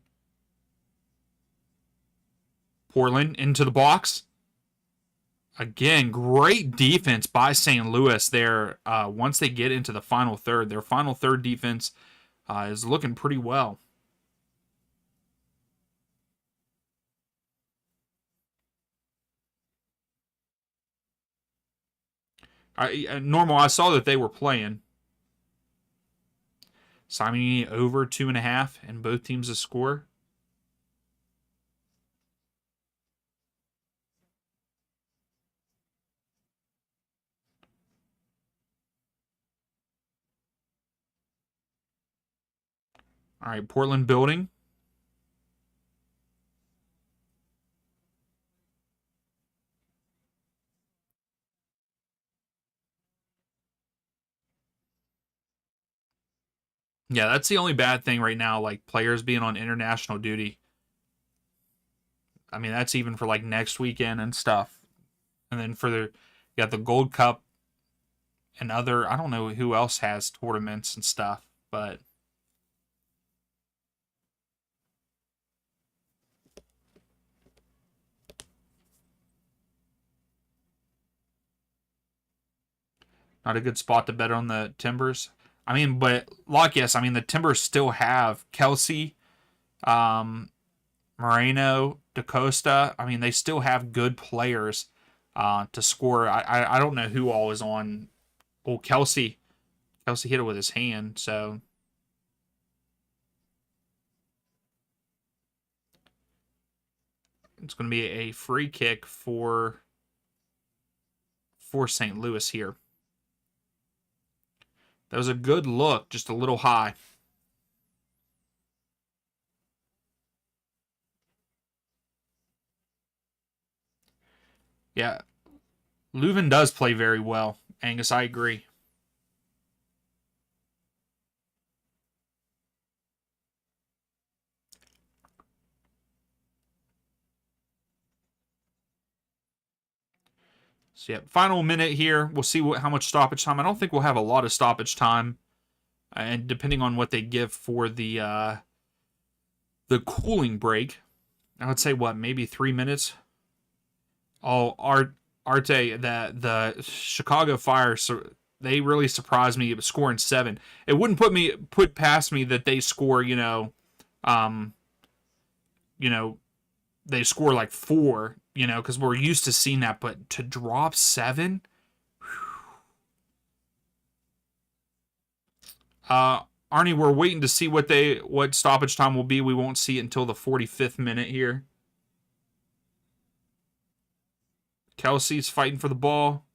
Portland into the box. Again, great defense by St. Louis there. Once they get into the final third, their final third defense is looking pretty well. Normal, I saw that they were playing. Simon over 2.5, and both teams to score. All right, Portland building. Yeah, that's the only bad thing right now, like players being on international duty. I mean, that's even for like next weekend and stuff. And then for the you got the Gold Cup and other I don't know who else has tournaments and stuff, but not a good spot to bet on the Timbers. I mean, but like yes, I mean the Timbers still have Kelsey, um, Moreno, DaCosta. I mean, they still have good players. to score. I don't know who all is on. Oh, Kelsey. Kelsey hit it with his hand, so it's going to be a free kick for St. Louis here. That was a good look, just a little high. Yeah, Leuven does play very well. Angus, I agree. So yeah, final minute here. We'll see how much stoppage time. I don't think we'll have a lot of stoppage time, and depending on what they give for the cooling break, I would say what, maybe 3 minutes. Oh, Arte, the Chicago Fire, so they really surprised me scoring 7. It wouldn't put past me that they score, um, you know, they score like 4, because we're used to seeing that, but to drop 7, Arnie, we're waiting to see what stoppage time will be. We won't see it until the 45th minute here. Kelsey's fighting for the ball.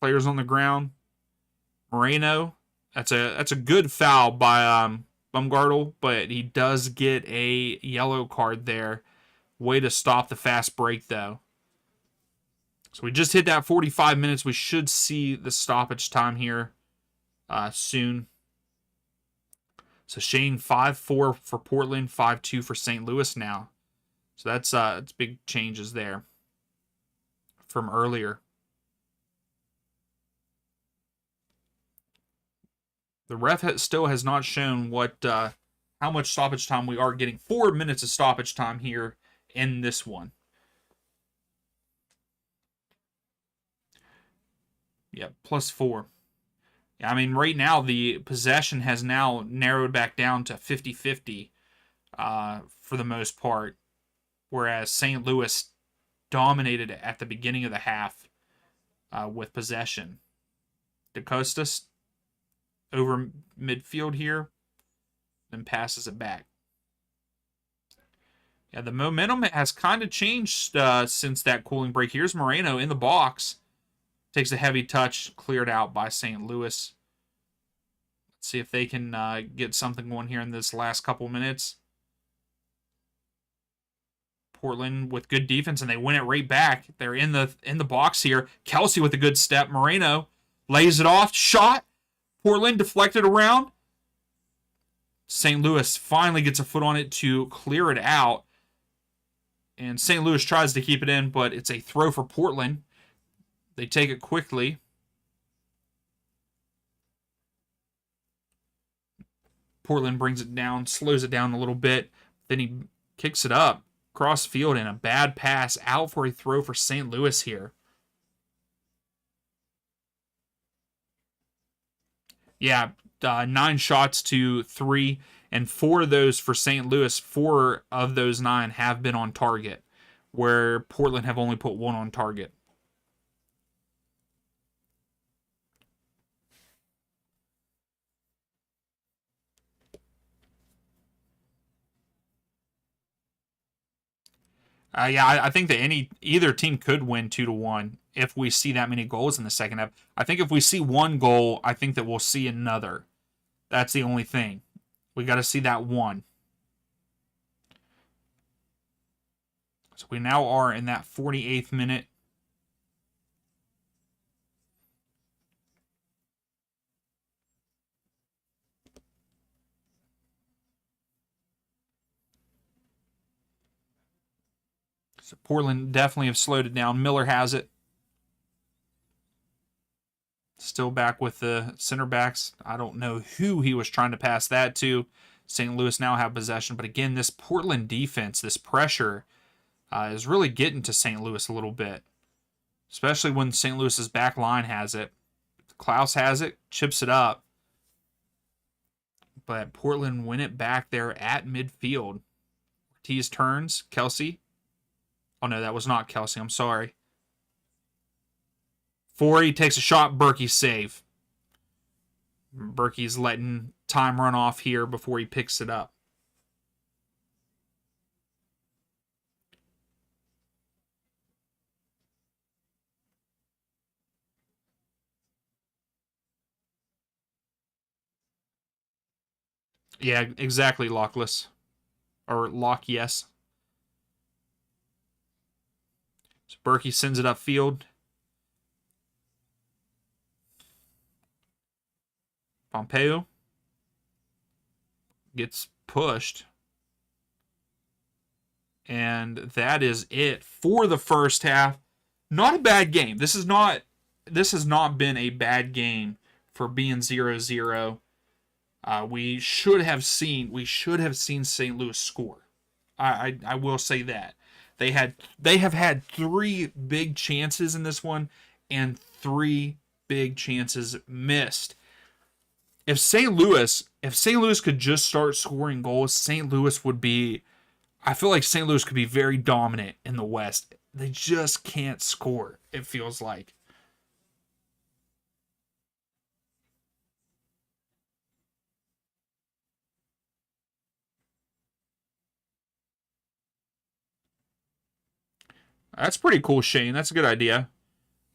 Players on the ground. Moreno. That's a good foul by Bumgartle, but he does get a yellow card there. Way to stop the fast break though. So we just hit that 45 minutes. We should see the stoppage time here soon. So Shane 5-4 for Portland, 5-2 for St. Louis now. So that's big changes there from earlier. The ref still has not shown how much stoppage time we are getting. 4 minutes of stoppage time here in this one. Yeah, +4. Yeah, I mean, right now the possession has now narrowed back down to 50-50 for the most part, whereas St. Louis dominated at the beginning of the half with possession. DeCosta over midfield here, then passes it back. Yeah, the momentum has kind of changed since that cooling break. Here's Moreno in the box. Takes a heavy touch, cleared out by St. Louis. Let's see if they can get something going here in this last couple minutes. Portland with good defense, and they win it right back. They're in the box here. Kelsey with a good step. Moreno lays it off. Shot. Portland deflected around. St. Louis finally gets a foot on it to clear it out. And St. Louis tries to keep it in, but it's a throw for Portland. They take it quickly. Portland brings it down, slows it down a little bit. Then he kicks it up. Cross field and a bad pass out for a throw for St. Louis here. Yeah, 9 shots to 3, and 4 of those for St. Louis. 4 of those 9 have been on target, where Portland have only put 1 on target. Yeah, I think that either team could win 2-1 if we see that many goals in the second half. I think if we see 1 goal, I think that we'll see another. That's the only thing. We got to see that 1. So we now are in that 48th minute. So Portland definitely have slowed it down. Miller has it. Still back with the center backs. I don't know who he was trying to pass that to. St. Louis now have possession. But again, this Portland defense, this pressure, is really getting to St. Louis a little bit. Especially when St. Louis's back line has it. Klaus has it, chips it up. But Portland win it back there at midfield. Ortiz turns. Kelsey. Oh, no, that was not Kelsey. I'm sorry. Forey takes a shot. Berkey save. Berkey's letting time run off here before he picks it up. Yeah, exactly, Lockless. Or Lock, yes. So Berkey sends it upfield. Pompeo gets pushed. And that is it for the first half. Not a bad game. This has not been a bad game for being 0-0. We should have seen St. Louis score. I will say that. They have had three big chances in this one and three big chances missed. If St. Louis could just start scoring goals, St. Louis would be I feel like St. Louis could be very dominant in the West. They just can't score, it feels like. That's pretty cool, Shane. That's a good idea.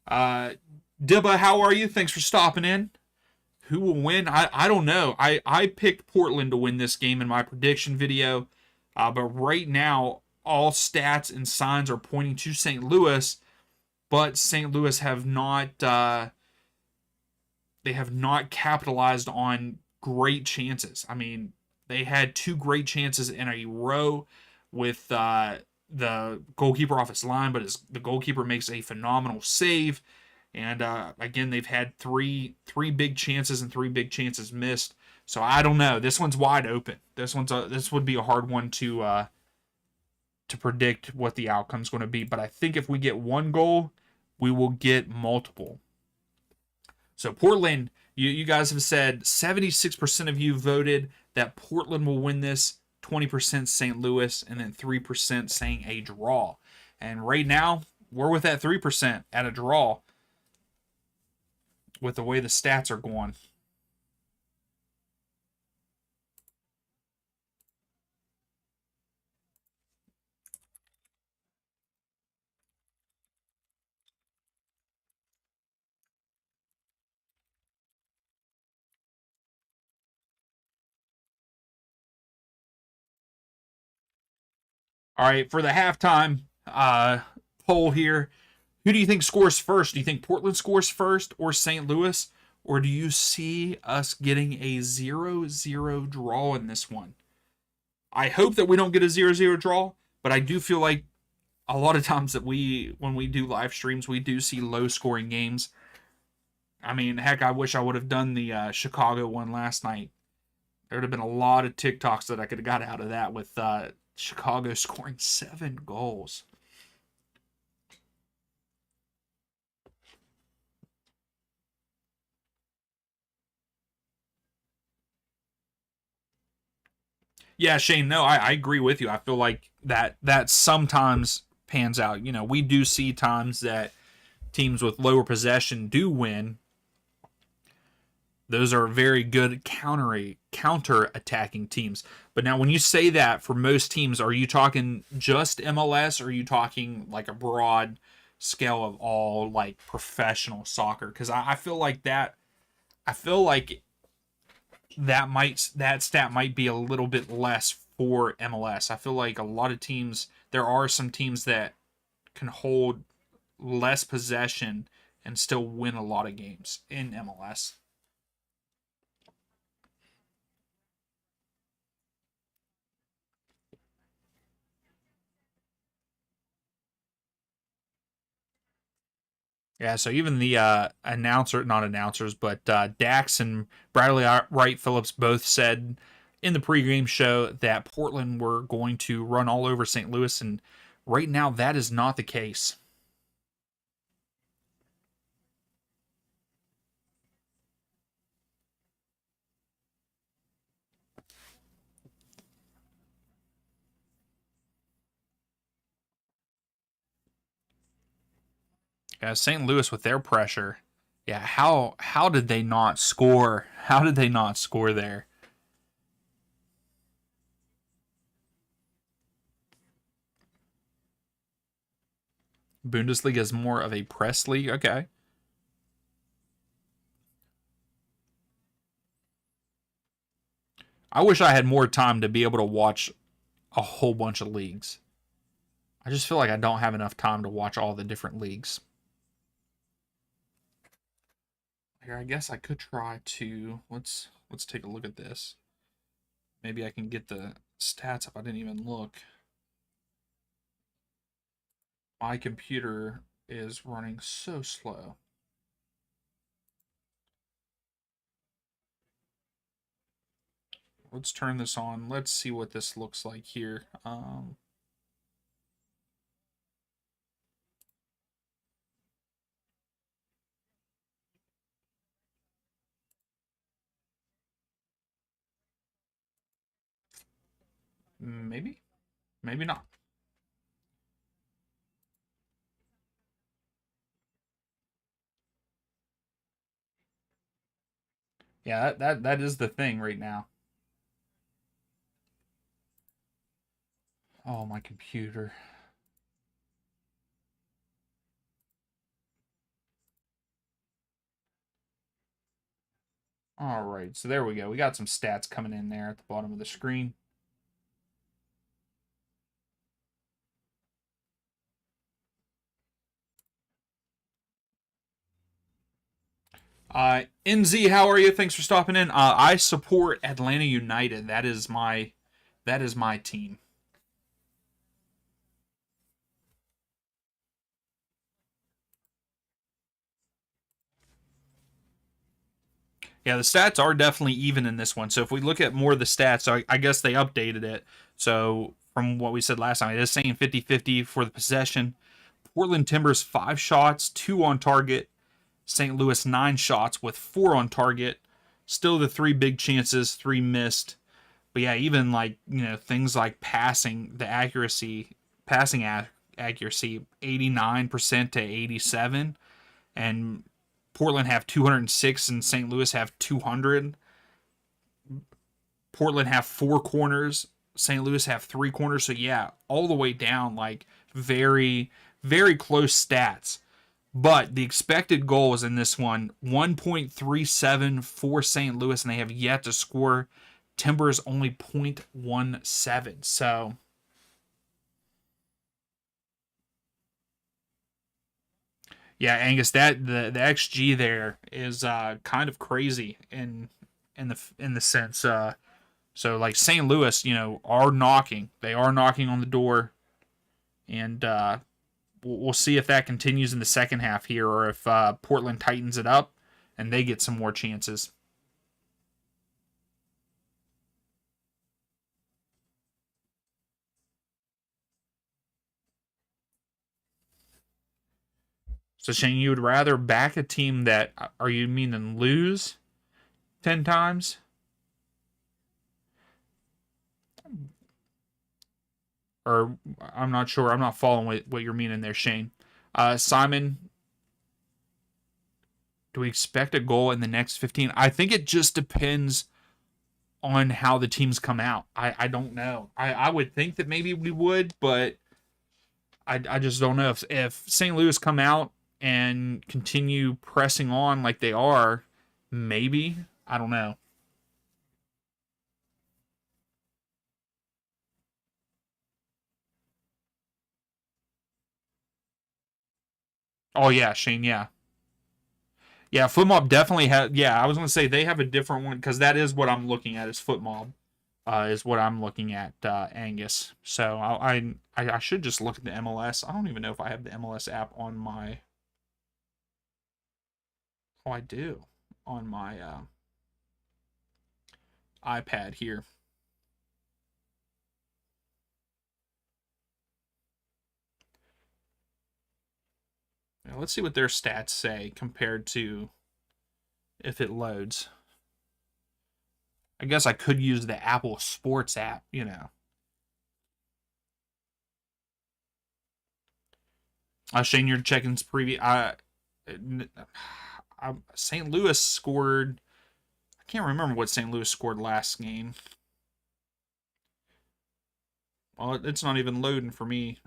Uh, Dibba, how are you? Thanks for stopping in. Who will win? I don't know. I picked Portland to win this game in my prediction video, but right now all stats and signs are pointing to St. Louis, but St. Louis have not capitalized on great chances. I mean, they had two great chances in a row with the goalkeeper off his line, but the goalkeeper makes a phenomenal save. And again, they've had three big chances and three big chances missed. So I don't know. This one's wide open. This would be a hard one to predict what the outcome's going to be. But I think if we get one goal, we will get multiple. So Portland, you guys have said 76% of you voted that Portland will win this, 20% St. Louis, and then 3% saying a draw. And right now, we're with that 3% at a draw with the way the stats are going. All right, for the halftime poll here, who do you think scores first? Do you think Portland scores first or St. Louis? Or do you see us getting a 0-0 draw in this one? I hope that we don't get a 0-0 draw, but I do feel like a lot of times that when we do live streams, we do see low scoring games. I mean, heck, I wish I would have done the Chicago one last night. There would have been a lot of TikToks that I could have got out of that with Chicago scoring 7 goals. Yeah, Shane, no, I agree with you. I feel like that sometimes pans out. You know, we do see times that teams with lower possession do win. Those are very good counter attacking teams. But now, when you say that for most teams, are you talking just MLS, or are you talking like a broad scale of all like professional soccer? Because I feel like that. I feel like that stat might be a little bit less for MLS. I feel like a lot of teams. There are some teams that can hold less possession and still win a lot of games in MLS. Yeah, so even the not announcers, but Dax and Bradley Wright Phillips both said in the pregame show that Portland were going to run all over St. Louis, and right now that is not the case. Yeah, St. Louis with their pressure. Yeah, how did they not score? How did they not score there? Bundesliga is more of a press league. Okay. I wish I had more time to be able to watch a whole bunch of leagues. I just feel like I don't have enough time to watch all the different leagues. Here, I guess I could try to let's take a look at this. Maybe I can get the stats up. I didn't even look. My computer is running so slow. Let's turn this on. Let's see what this looks like here. Maybe, maybe not. Yeah, that is the thing right now. Oh, my computer. All right, so there we go. We got some stats coming in there at the bottom of the screen. NZ, how are you? Thanks for stopping in. I support Atlanta United. That is my team. Yeah, the stats are definitely even in this one. So if we look at more of the stats, so I guess they updated it. So from what we said last time, it is saying 50-50 for the possession. Portland Timbers 5 shots, 2 on target. St. Louis 9 shots with 4 on target. Still the 3 big chances, 3 missed. But yeah, even like things like passing, the accuracy, passing accuracy, 89% to 87, and Portland have 206 and St. Louis have 200. Portland have 4 corners, St. Louis have 3 corners. So yeah, all the way down, like very, very close stats. But the expected goal is in this one 1.37 for St. Louis, and they have yet to score. Timbers only 0.17. So yeah, Angus, that the XG there is kind of crazy in the sense. So like St. Louis, are knocking. They are knocking on the door, and we'll see if that continues in the second half here, or if Portland tightens it up and they get some more chances. So Shane, you would rather back a team that are you meaning lose 10 times? Or I'm not sure. I'm not following what you're meaning there, Shane. Simon, do we expect a goal in the next 15? I think it just depends on how the teams come out. I don't know. I would think that maybe we would, but I just don't know. If St. Louis come out and continue pressing on like they are, maybe. I don't know. Oh yeah, Shane, yeah. Yeah, FootMob definitely has. Yeah, I was gonna say they have a different one because that is what I'm looking at. Is FootMob is what I'm looking at, Angus. So I should just look at the MLS. I don't even know if I have the MLS app on my. Oh, I do on my iPad here. Now, let's see what their stats say compared to if it loads. I guess I could use the Apple Sports app. Shane, you're checking preview. St. Louis scored. I can't remember what St. Louis scored last game. Well, it's not even loading for me,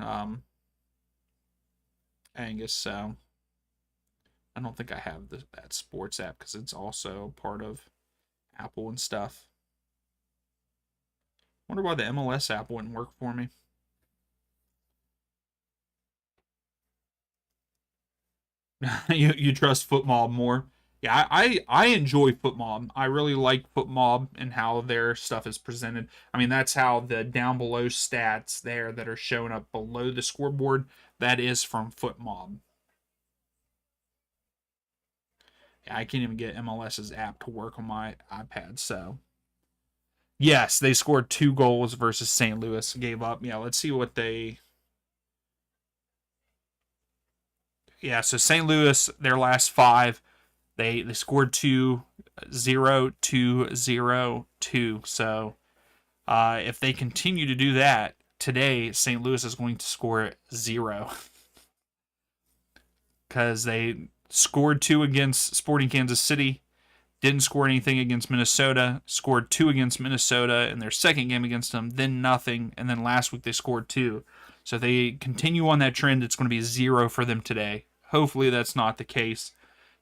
Angus. So I don't think I have that sports app because it's also part of Apple and stuff. Wonder why the MLS app wouldn't work for me. You trust football more? Yeah, I enjoy football. I really like football and how their stuff is presented. I mean, that's how the down below stats there that are showing up below the scoreboard, that is from football. Yeah, I can't even get MLS's app to work on my iPad. So yes, they scored 2 goals versus St. Louis. Gave up. Yeah, let's see what they. Yeah, so St. Louis, their last five, they scored 2-0-2-0-2. So if they continue to do that today, St. Louis is going to score 0 because they scored 2 against Sporting Kansas City, didn't score anything against Minnesota, scored 2 against Minnesota in their second game against them, then nothing, and then last week they scored 2. So if they continue on that trend, it's going to be 0 for them today. Hopefully that's not the case.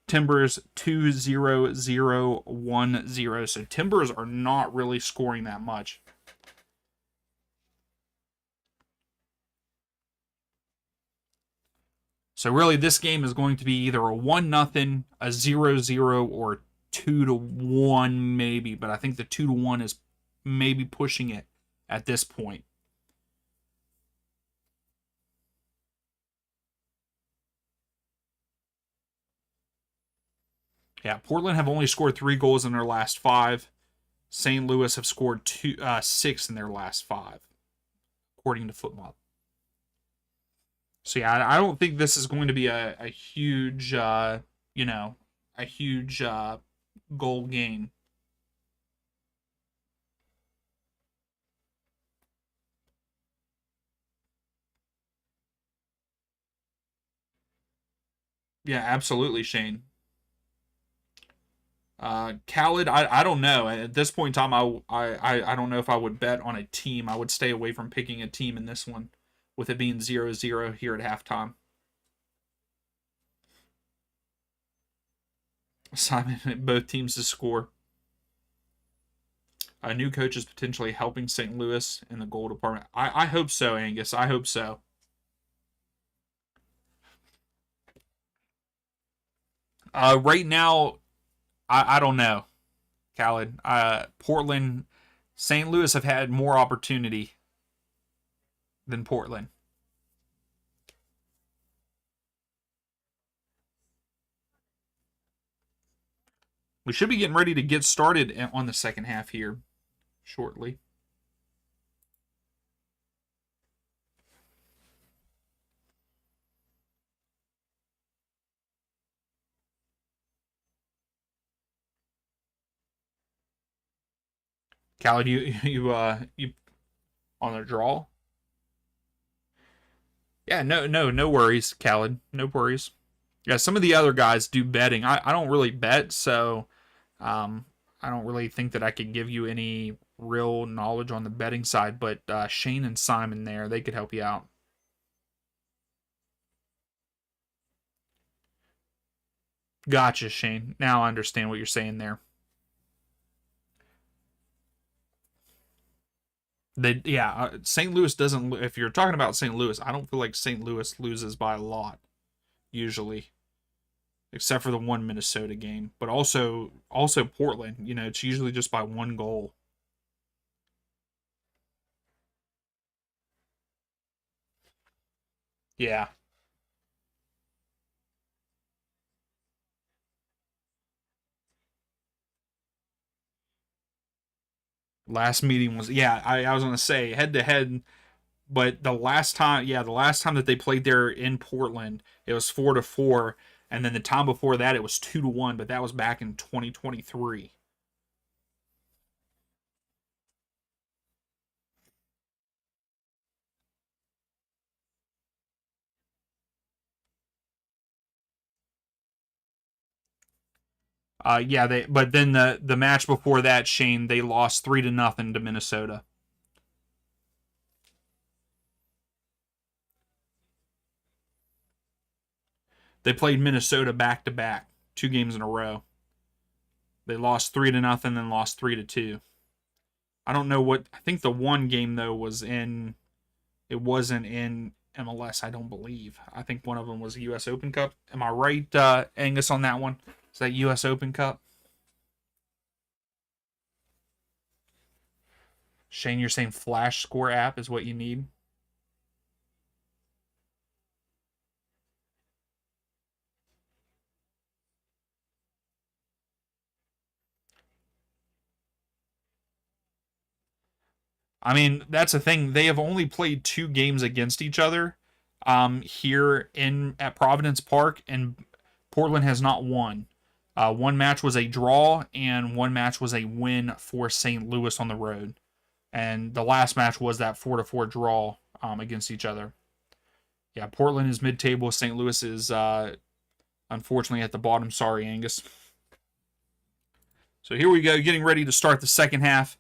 Timbers 2-0-0-1-0. So Timbers are not really scoring that much. So really this game is going to be either a 1-0, a 0-0, or 2-1 maybe, but I think the 2-1 is maybe pushing it at this point. Yeah, Portland have only scored 3 goals in their last 5. St. Louis have scored 6 in their last 5, according to football. So yeah, I don't think this is going to be a huge, you know, a huge goal game. Yeah, absolutely, Shane. Khaled, I don't know. At this point in time, I don't know if I would bet on a team. I would stay away from picking a team in this one, with it being 0-0 here at halftime. Simon, both teams to score. A new coach is potentially helping St. Louis in the goal department. I hope so, Angus. I hope so. Right now, I don't know, Khaled. Portland, St. Louis have had more opportunity than Portland. We should be getting ready to get started on the second half here shortly. Khaled, you on a draw? Yeah, no worries, Khaled. No worries. Yeah, some of the other guys do betting. I don't really bet, so um, I don't really think that I could give you any real knowledge on the betting side. But Shane and Simon there, they could help you out. Gotcha, Shane. Now I understand what you're saying there. Yeah, St. Louis doesn't. If you're talking about St. Louis, I don't feel like St. Louis loses by a lot usually, except for the one Minnesota game. But also Portland. You know, it's usually just by 1 goal. Yeah. Last meeting was, yeah. I was gonna say head to head, but the last time that they played there in Portland, it was 4-4, and then the time before that it was 2-1, but that was back in 2023. Yeah, but then the match before that, Shane, they lost 3-0 to Minnesota. They played Minnesota back to back, 2 games in a row. They lost 3-0, then lost 3-2. I don't know what. I think the one game though was in. It wasn't in MLS. I don't believe. I think one of them was a U.S. Open Cup. Am I right, Angus, on that one? Is that U.S. Open Cup? Shane, you're saying Flash Score app is what you need. I mean, that's the thing. They have only played 2 games against each other here in at Providence Park, and Portland has not won. One match was a draw, and one match was a win for St. Louis on the road. And the last match was that 4-4 draw against each other. Yeah, Portland is mid-table. St. Louis is unfortunately at the bottom. Sorry, Angus. So here we go, getting ready to start the second half.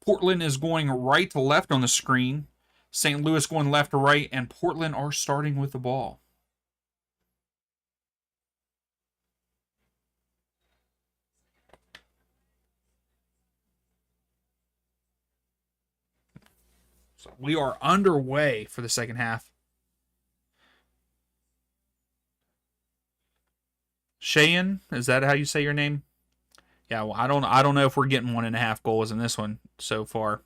Portland is going right to left on the screen. St. Louis going left to right, and Portland are starting with the ball. So we are underway for the second half. Cheyenne, is that how you say your name? Yeah, well, I don't know if we're getting 1.5 goals in this one so far.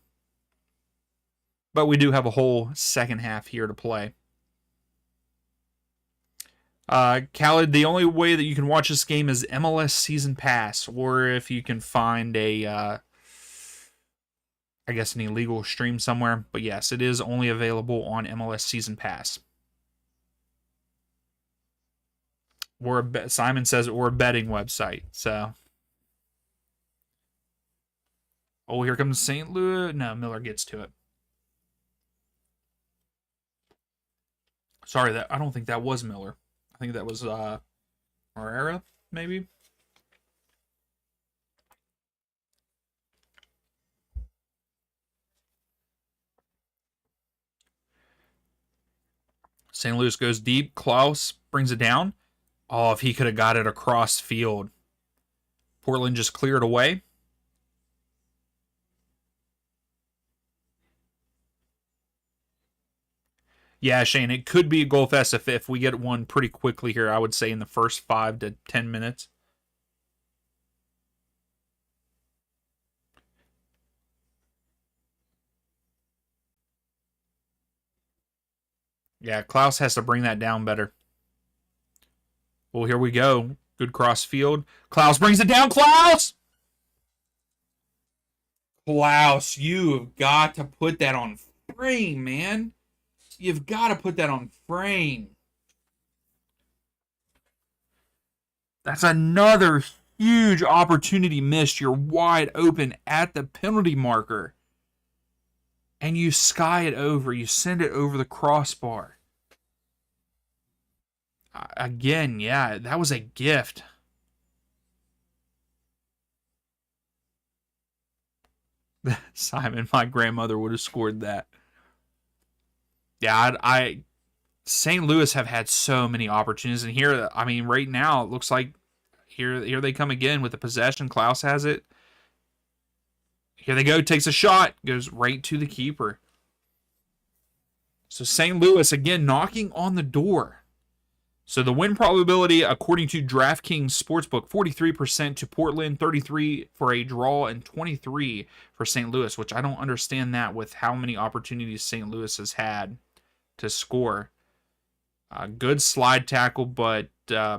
But we do have a whole second half here to play. Khaled, the only way that you can watch this game is MLS Season Pass, or if you can find a, I guess, an illegal stream somewhere. But yes, it is only available on MLS Season Pass. Simon says we're a betting website, so. Oh, here comes St. Louis. No, Miller gets to it. Sorry, that I don't think that was Miller. I think that was Herrera, maybe. St. Louis goes deep. Klaus brings it down. Oh, if he could have got it across field. Portland just cleared away. Yeah, Shane, it could be a goal fest if we get one pretty quickly here, I would say in the first 5 to 10 minutes. Yeah, Klaus has to bring that down better. Well, here we go. Good cross field. Klaus brings it down. Klaus! Klaus, you have got to put that on frame, man. You've got to put that on frame. That's another huge opportunity missed. You're wide open at the penalty marker. And you sky it over. You send it over the crossbar. Again, yeah, that was a gift. Simon, my grandmother would have scored that. Yeah, St. Louis have had so many opportunities, and here, I mean, right now it looks like here they come again with the possession. Klaus has it. Here they go, takes a shot, goes right to the keeper. So St. Louis again knocking on the door. So the win probability, according to DraftKings Sportsbook, 43% to Portland, 33 for a draw, and 23 for St. Louis, which I don't understand that with how many opportunities St. Louis has had to score. Good slide tackle, but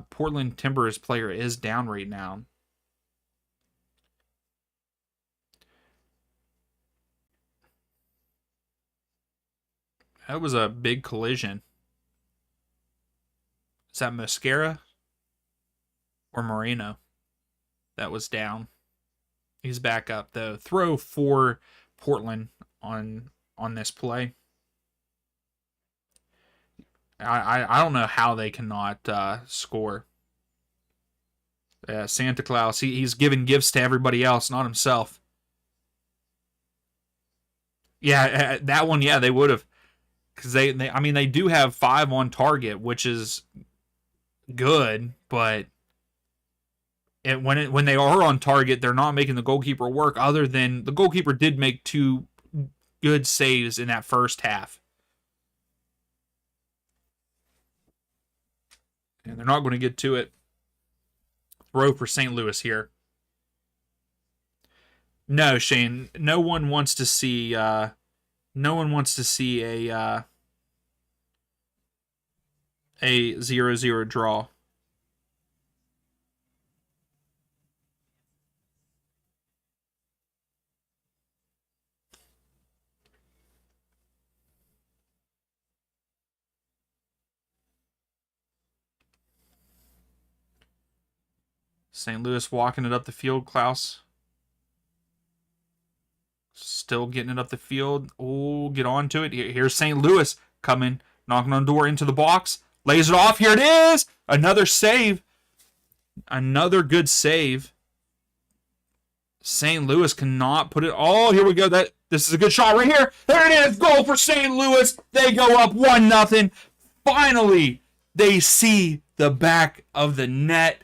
Portland Timbers player is down right now. That was a big collision. Is that Mascara or Moreno that was down? He's back up though. Throw for Portland on this play. I don't know how they cannot score. Santa Claus. He's giving gifts to everybody else, not himself. Yeah, that one. Yeah, they would have because I mean, they do have 5 on target, which is good, but when they are on target, they're not making the goalkeeper work. Other than the goalkeeper did make 2 good saves in that first half, and they're not going to get to it. Throw for St. Louis here. No, Shane. No one wants to see. No one wants to see a 0-0 draw. St. Louis walking it up the field. Klaus still getting it up the field. Oh, get on to it. Here's St. Louis coming, knocking on the door into the box. Lays it off. Here it is. Another save. Another good save. St. Louis cannot put it. Oh, here we go. This is a good shot right here. There it is. Goal for St. Louis. They go up 1-0. Finally, they see the back of the net.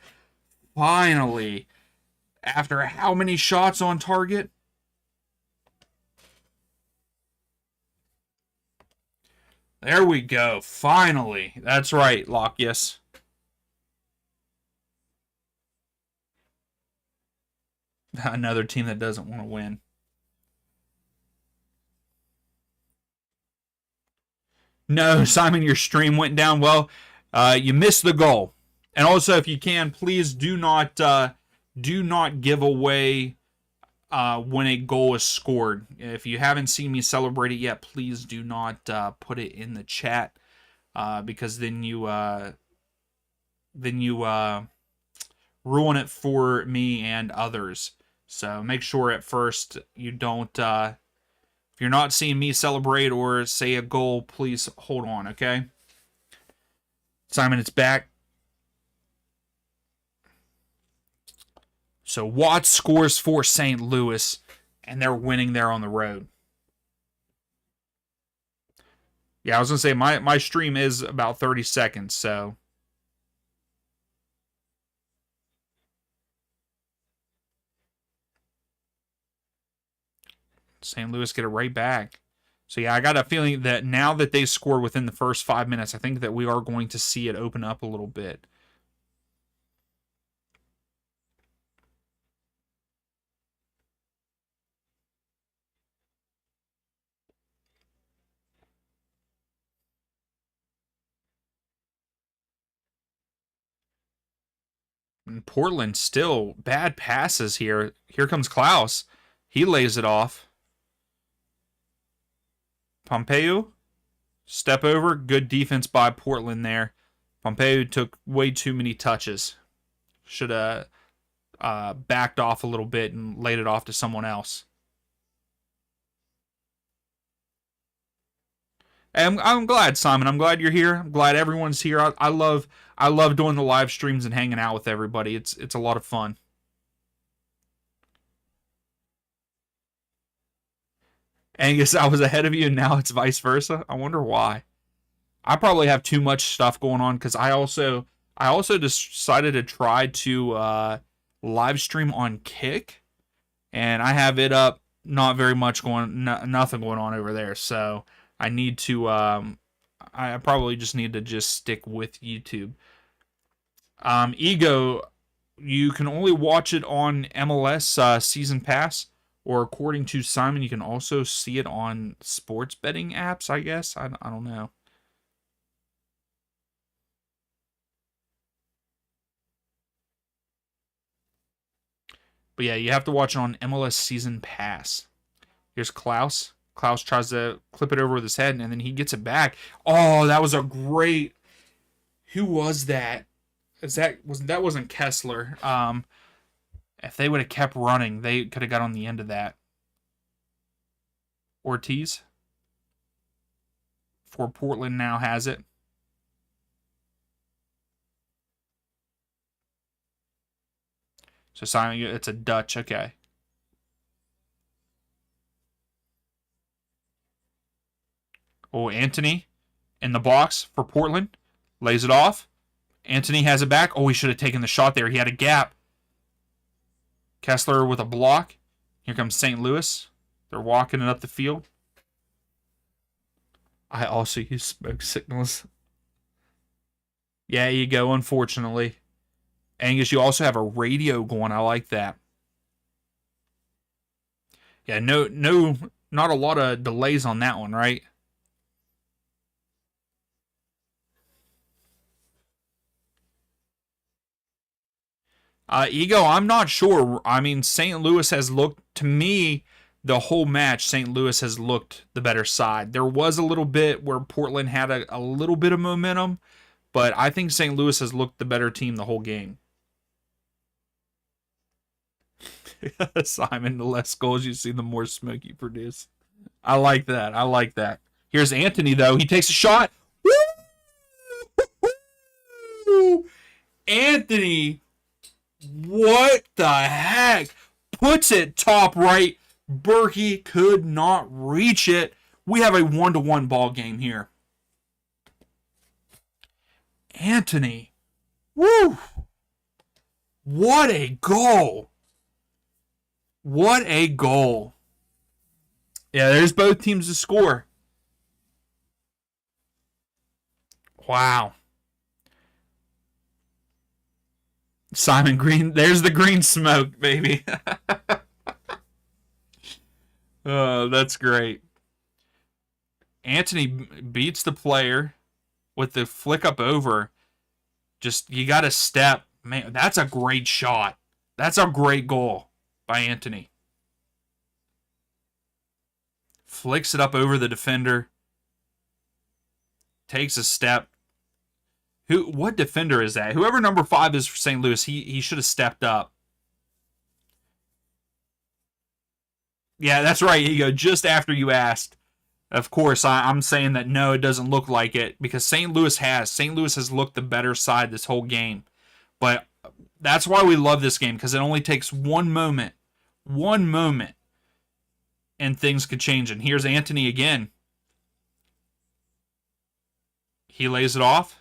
Finally. After how many shots on target? There we go. Finally. That's right, Lockius. Another team that doesn't want to win. No, Simon, your stream went down. Well, you missed the goal. And also, if you can, please do not give away when a goal is scored. If you haven't seen me celebrate it yet, please do not put it in the chat because then you ruin it for me and others. So make sure at first you don't. If you're not seeing me celebrate or say a goal, please hold on, okay? Simon, it's back. So Watts scores for St. Louis, and they're winning there on the road. Yeah, I was going to say, my stream is about 30 seconds, so. St. Louis get it right back. So, yeah, I got a feeling that now that they scored within the first 5 minutes, I think that we are going to see it open up a little bit. And Portland still bad passes here. Here comes Klaus. He lays it off. Pompeu, step over. Good defense by Portland there. Pompeu took way too many touches. Should have backed off a little bit and laid it off to someone else. And I'm glad, Simon. I'm glad you're here. I'm glad everyone's here. I love doing the live streams and hanging out with everybody. It's a lot of fun. Angus, I was ahead of you, and now it's vice versa. I wonder why. I probably have too much stuff going on because I also decided to try to live stream on Kick, and I have it up. Not very much going, nothing going on over there. So I need to. I probably just need to just stick with YouTube. Ego, you can only watch it on MLS Season Pass, or according to Simon, you can also see it on sports betting apps. I guess I don't know. But yeah, you have to watch it on MLS Season Pass. Here's Klaus. Klaus tries to clip it over with his head, and then he gets it back. Oh, that was a great. Who was that? That wasn't Kessler. If they would have kept running, they could have got on the end of that. Ortiz for Portland now has it. So Simon, it's a Dutch. Okay. Oh, Anthony in the box for Portland. Lays it off. Anthony has it back. Oh, he should have taken the shot there. He had a gap. Kessler with a block. Here comes St. Louis. They're walking it up the field. I also use smoke signals. Yeah, you go, unfortunately. Angus, you also have a radio going. I like that. Yeah, no, not a lot of delays on that one, right? Ego, I'm not sure. I mean, St. Louis has looked, to me, the whole match, St. Louis has looked the better side. There was a little bit where Portland had a little bit of momentum, but I think St. Louis has looked the better team the whole game. Simon, the less goals you see, the more smoke you produce. I like that. I like that. Here's Anthony, though. He takes a shot. Woo! Anthony, what the heck? Puts it top right. Berkey could not reach it. We have a 1-1 ball game here. Anthony. Woo! What a goal. What a goal. Yeah, there's both teams to score. Wow. Simon Green, there's the green smoke, baby. Oh, that's great. Anthony beats the player with the flick up over. Just, you got to step. Man, that's a great shot. That's a great goal by Anthony. Flicks it up over the defender. Takes a step. What defender is that? Whoever number 5 is for St. Louis, he should have stepped up. Yeah, that's right, Ego. Just after you asked. Of course, I'm saying that no, it doesn't look like it because St. Louis has. St. Louis has looked the better side this whole game. But that's why we love this game because it only takes one moment, and things could change. And here's Anthony again. He lays it off.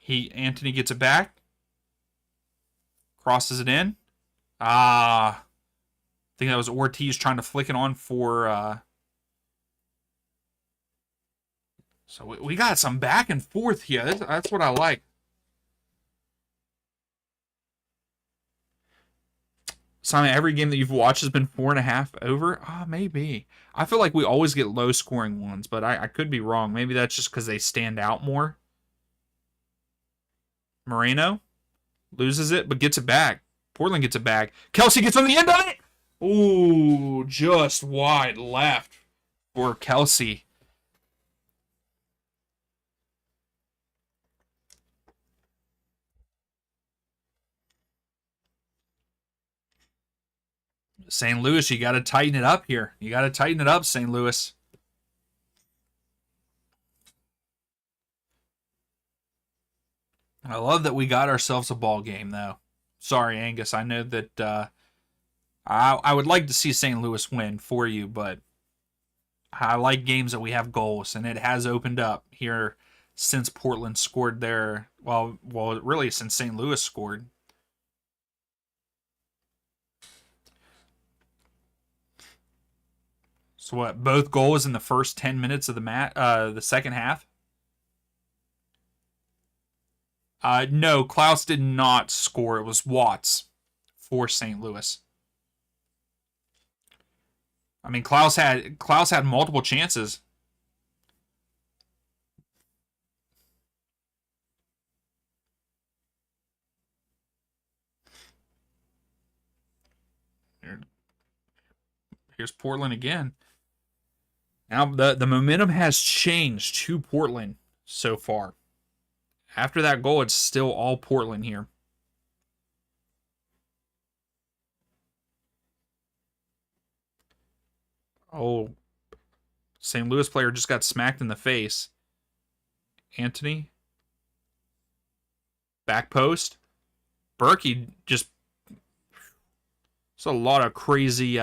Anthony gets it back. Crosses it in. I think that was Ortiz trying to flick it on for. So we got some back and forth here. That's what I like. Simon, every game that you've watched has been 4.5 over? Maybe. I feel like we always get low scoring ones, but I could be wrong. Maybe that's just because they stand out more. Moreno loses it, but gets it back. Portland gets it back. Kelsey gets on the end of it. Ooh, just wide left for Kelsey. St. Louis, you got to tighten it up here. You got to tighten it up, St. Louis. I love that we got ourselves a ball game, though. Sorry, Angus. I know that I would like to see St. Louis win for you, but I like games that we have goals, and it has opened up here since Portland scored there. Well, really since St. Louis scored. So what? Both goals in the first 10 minutes of the second half. No, Klaus did not score. It was Watts for St. Louis. I mean, Klaus had multiple chances. Here's Portland again. Now the momentum has changed to Portland so far. After that goal, it's still all Portland here. Oh, St. Louis player just got smacked in the face. Anthony. Back post. Berkey just. It's a lot of crazy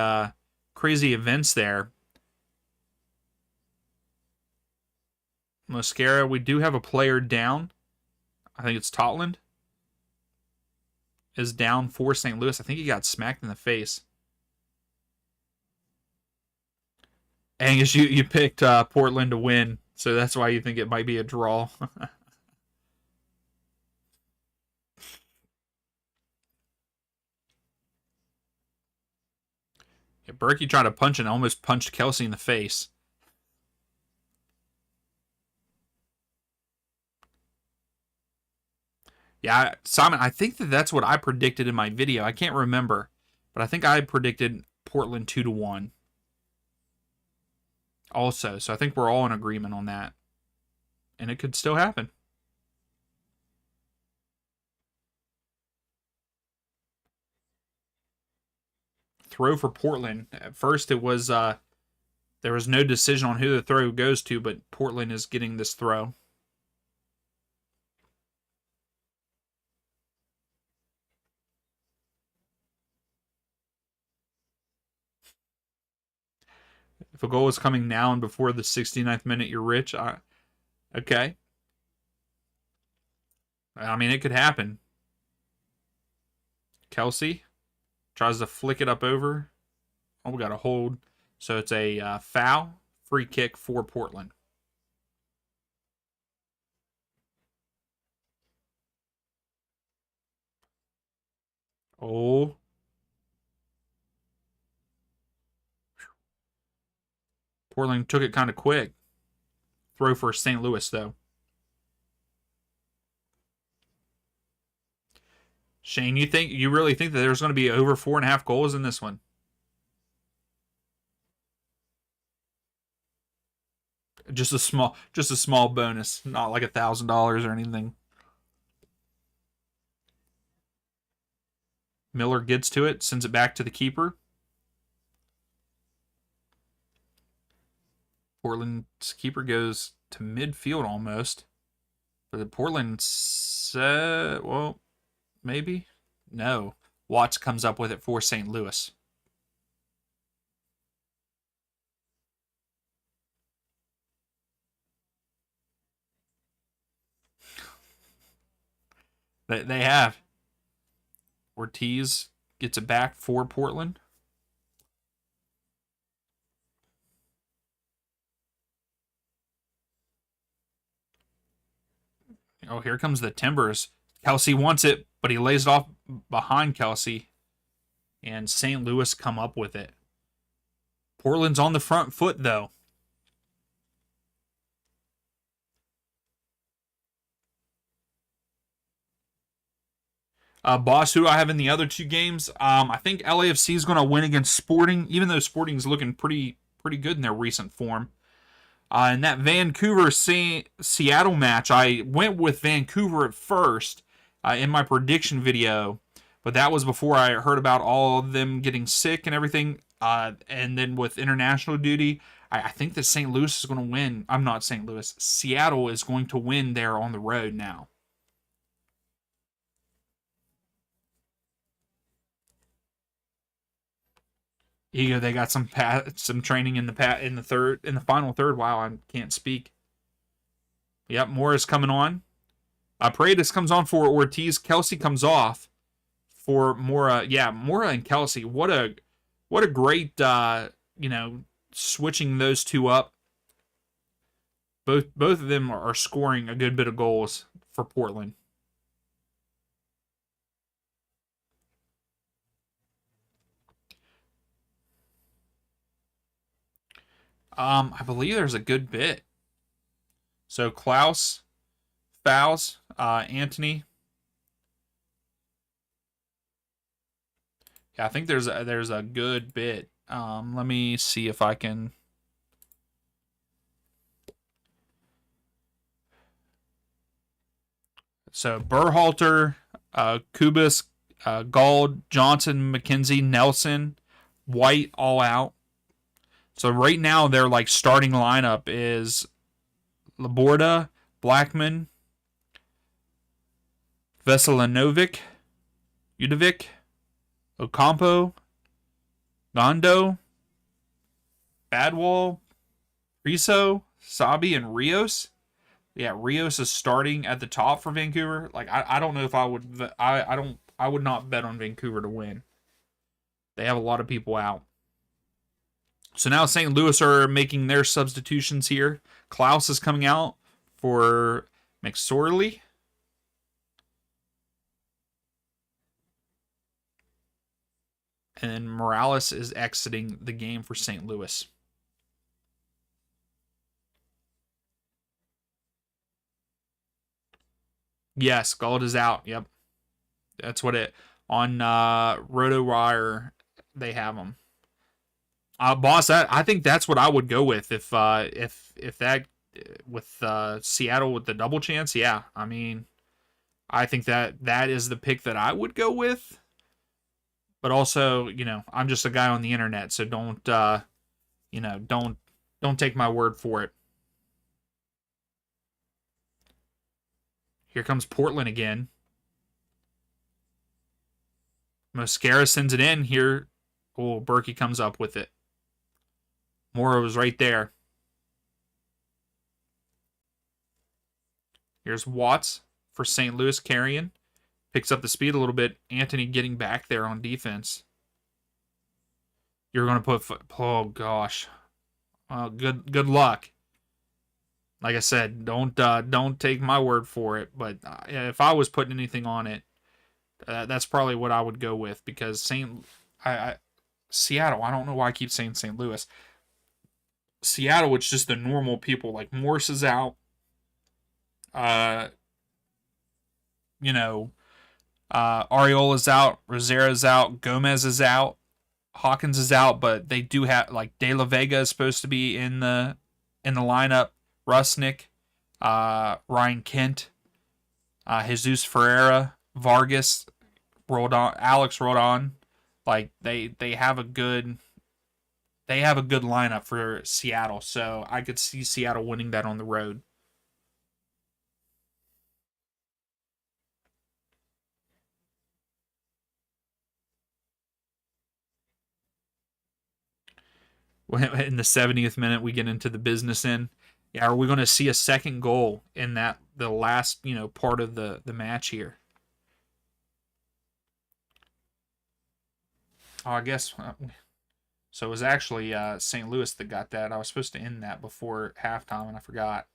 events there. Mosquera, we do have a player down. I think it's Totland. Is down for St. Louis. I think he got smacked in the face. Angus, you picked Portland to win, so that's why you think it might be a draw. Yeah, Berkey tried to punch and almost punched Kelsey in the face. Yeah, Simon, I think that's what I predicted in my video. I can't remember, but I think I predicted Portland 2-1 also. So I think we're all in agreement on that. And it could still happen. Throw for Portland. At first it was there was no decision on who the throw goes to, but Portland is getting this throw. If a goal is coming now and before the 69th minute, you're rich. Okay. I mean, it could happen. Kelsey tries to flick it up over. Oh, we got a hold. So it's a foul. Free kick for Portland. Oh. Portland took it kind of quick. Throw for St. Louis, though. Shane, you really think that there's going to be over 4.5 goals in this one? Just a small bonus, not like $1,000 or anything. Miller gets to it, sends it back to the keeper. Portland's keeper goes to midfield almost. But Portland well, maybe? No. Watts comes up with it for St. Louis. They have. Ortiz gets it back for Portland. Oh, here comes the Timbers. Kelsey wants it, but he lays it off behind Kelsey. And St. Louis come up with it. Portland's on the front foot, though. Boss, who I have in the other two games, I think LAFC is going to win against Sporting, even though Sporting's looking pretty good in their recent form. In that Vancouver Seattle match, I went with Vancouver at first in my prediction video, but that was before I heard about all of them getting sick and everything. And then with international duty, I think that St. Louis is going to win. I'm not St. Louis. Seattle is going to win there on the road now. They got some training in the final third. Wow, I can't speak. Yep, Morris coming on. Paredes comes on for Ortiz. Kelsey comes off for Mora. Yeah, Mora and Kelsey. What a great switching those two up. Both of them are scoring a good bit of goals for Portland. I believe there's a good bit. So Klaus fouls Anthony. Yeah, I think there's a good bit. Let me see if I can. So Berhalter, Kubis, Gald, Johnson, McKenzie, Nelson, White, all out. So right now their starting lineup is Laborda, Blackman, Veselinovic, Udovic, Ocampo, Gondo, Badwall, Priso, Sabi, and Rios. Yeah, Rios is starting at the top for Vancouver. Like I don't know if I would I would not bet on Vancouver to win. They have a lot of people out. So now St. Louis are making their substitutions here. Klaus is coming out for McSorley. And then Morales is exiting the game for St. Louis. Yes, Gold is out. Yep. That's what it on RotoWire they have them. Boss, I think that's what I would go with if that with Seattle with the double chance. Yeah, I mean, I think that is the pick that I would go with. But also, I'm just a guy on the internet, so don't take my word for it. Here comes Portland again. Mosquera sends it in here. Oh, Berkey comes up with it. Mora was right there. Here's Watts for St. Louis carrying. Picks up the speed a little bit. Anthony getting back there on defense. You're going to put... Oh, gosh. Good luck. Like I said, don't take my word for it. But if I was putting anything on it, that's probably what I would go with. Because Seattle, I don't know why I keep saying St. Louis. Seattle, it's just the normal people. Like Morse is out. Ariola's out. Rosera's out. Gomez is out. Hawkins is out, but they do have like De La Vega is supposed to be in the lineup. Rusnick, Ryan Kent, Jesus Ferreira, Vargas, Rodon, Alex Rodon. Like they have a good lineup for Seattle, so I could see Seattle winning that on the road. In the 70th minute, we get into the business end. Yeah, are we going to see a second goal in the last part of the match here? Oh, I guess so. It was actually St. Louis that got that. I was supposed to end that before halftime, and I forgot.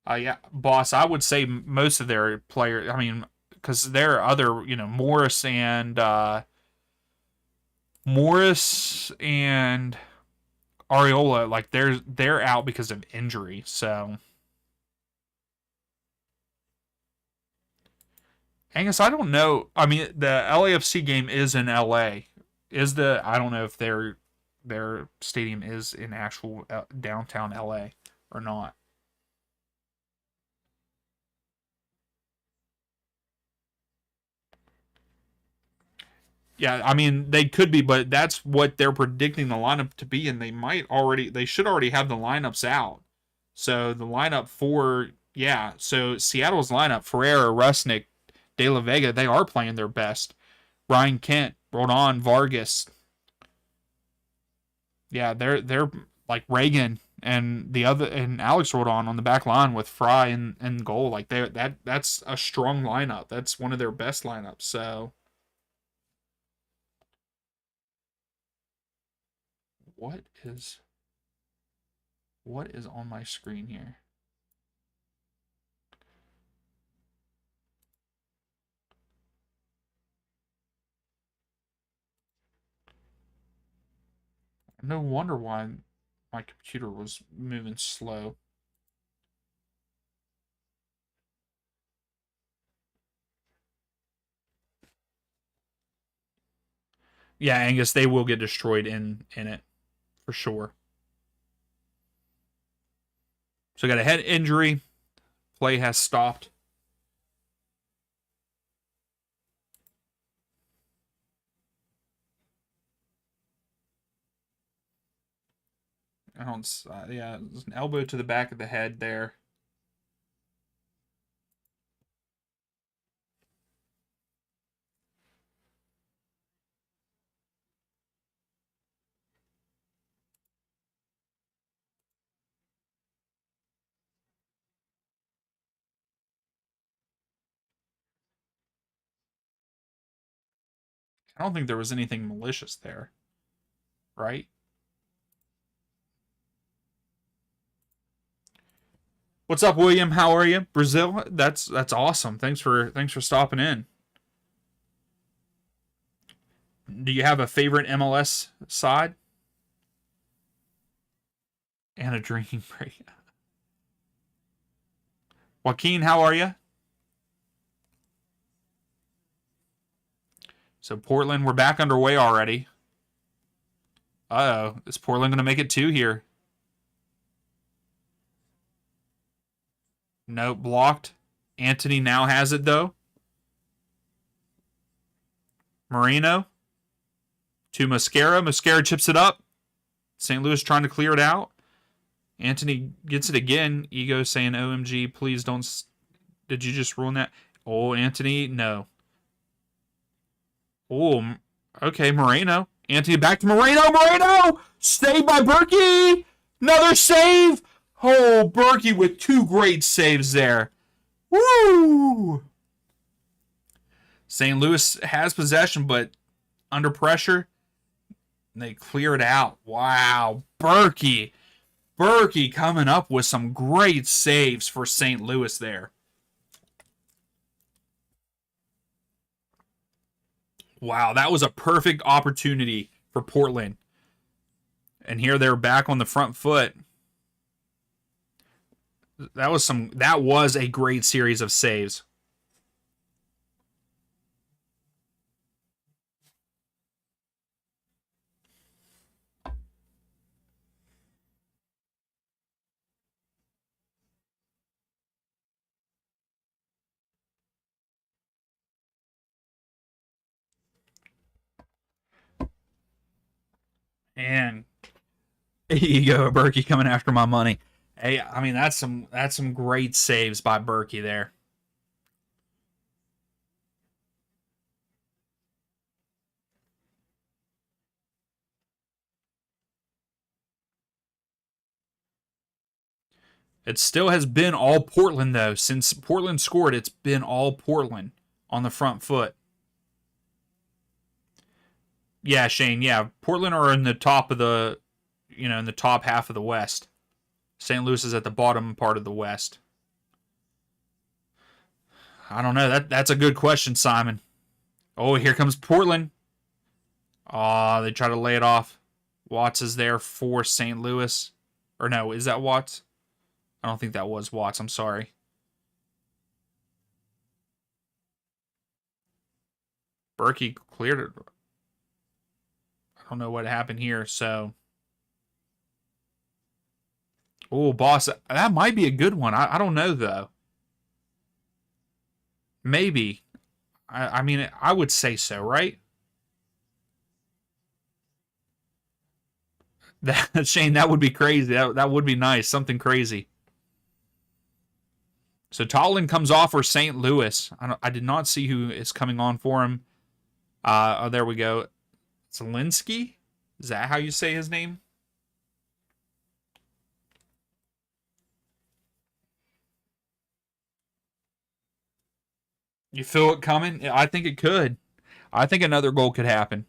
Yeah, boss. I would say most of their players. I mean, because there are other, Morris and Ariola, like they're out because of injury. So, Angus, I don't know. I mean, the LAFC game is in LA. I don't know if their stadium is in actual downtown LA or not. Yeah, I mean they could be, but that's what they're predicting the lineup to be, and they should already have the lineups out. So the lineup for so Seattle's lineup: Ferreira, Rusnick, De La Vega, they are playing their best. Ryan Kent, Rodon, Vargas, yeah, they're like Reagan and the other and Alex Rodon on the back line with Fry and goal. Like that's a strong lineup. That's one of their best lineups. So what is on my screen here? No wonder why my computer was moving slow. Yeah, Angus, they will get destroyed in it for sure. So got a head injury. Play has stopped. I don't. Yeah, there's an elbow to the back of the head there. I don't think there was anything malicious there, right? What's up, William? How are you? Brazil? That's awesome. Thanks for stopping in. Do you have a favorite MLS side? And a drinking break. Joaquin, how are you? So Portland, we're back underway already. Uh-oh. Is Portland going to make it 2 here? Nope, blocked. Anthony now has it, though. Moreno to Mascara. Mascara chips it up. St. Louis trying to clear it out. Anthony gets it again. Ego saying, OMG, please don't. Did you just ruin that? Oh, Anthony, no. Oh, okay, Moreno. Anthony back to Moreno. Moreno! Saved by Berkey! Another save! Oh, Berkey with 2 great saves there. Woo! St. Louis has possession, but under pressure, they clear it out. Wow, Berkey. Berkey coming up with some great saves for St. Louis there. Wow, that was a perfect opportunity for Portland. And here they're back on the front foot. That was a great series of saves. And here you go, Berkey coming after my money. Hey, I mean that's some great saves by Berkey there. It still has been all Portland though. Since Portland scored, it's been all Portland on the front foot. Yeah, Shane. Yeah, Portland are in the top of the, in the top half of the West. St. Louis is at the bottom part of the West. I don't know. That's a good question, Simon. Oh, here comes Portland. Oh, they try to lay it off. Watts is there for St. Louis. Or no, is that Watts? I don't think that was Watts. I'm sorry. Berkey cleared it. I don't know what happened here. So, oh, boss, that might be a good one. I don't know though. Maybe. I mean, I would say so, right? That Shane, that would be crazy. That would be nice. Something crazy. So Tallinn comes off for St. Louis. I did not see who is coming on for him. Oh, there we go. Zelensky? Is that how you say his name? You feel it coming? I think it could. I think another goal could happen.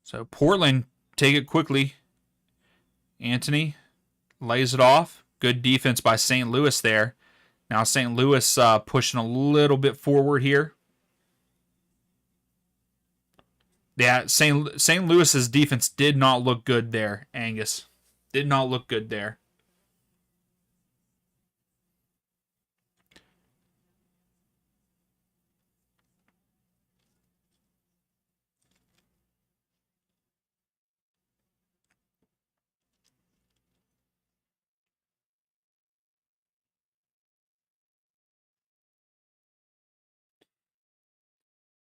So Portland take it quickly. Anthony lays it off. Good defense by St. Louis there. Now St. Louis pushing a little bit forward here. Yeah, St. Louis's defense did not look good there, Angus. Did not look good there.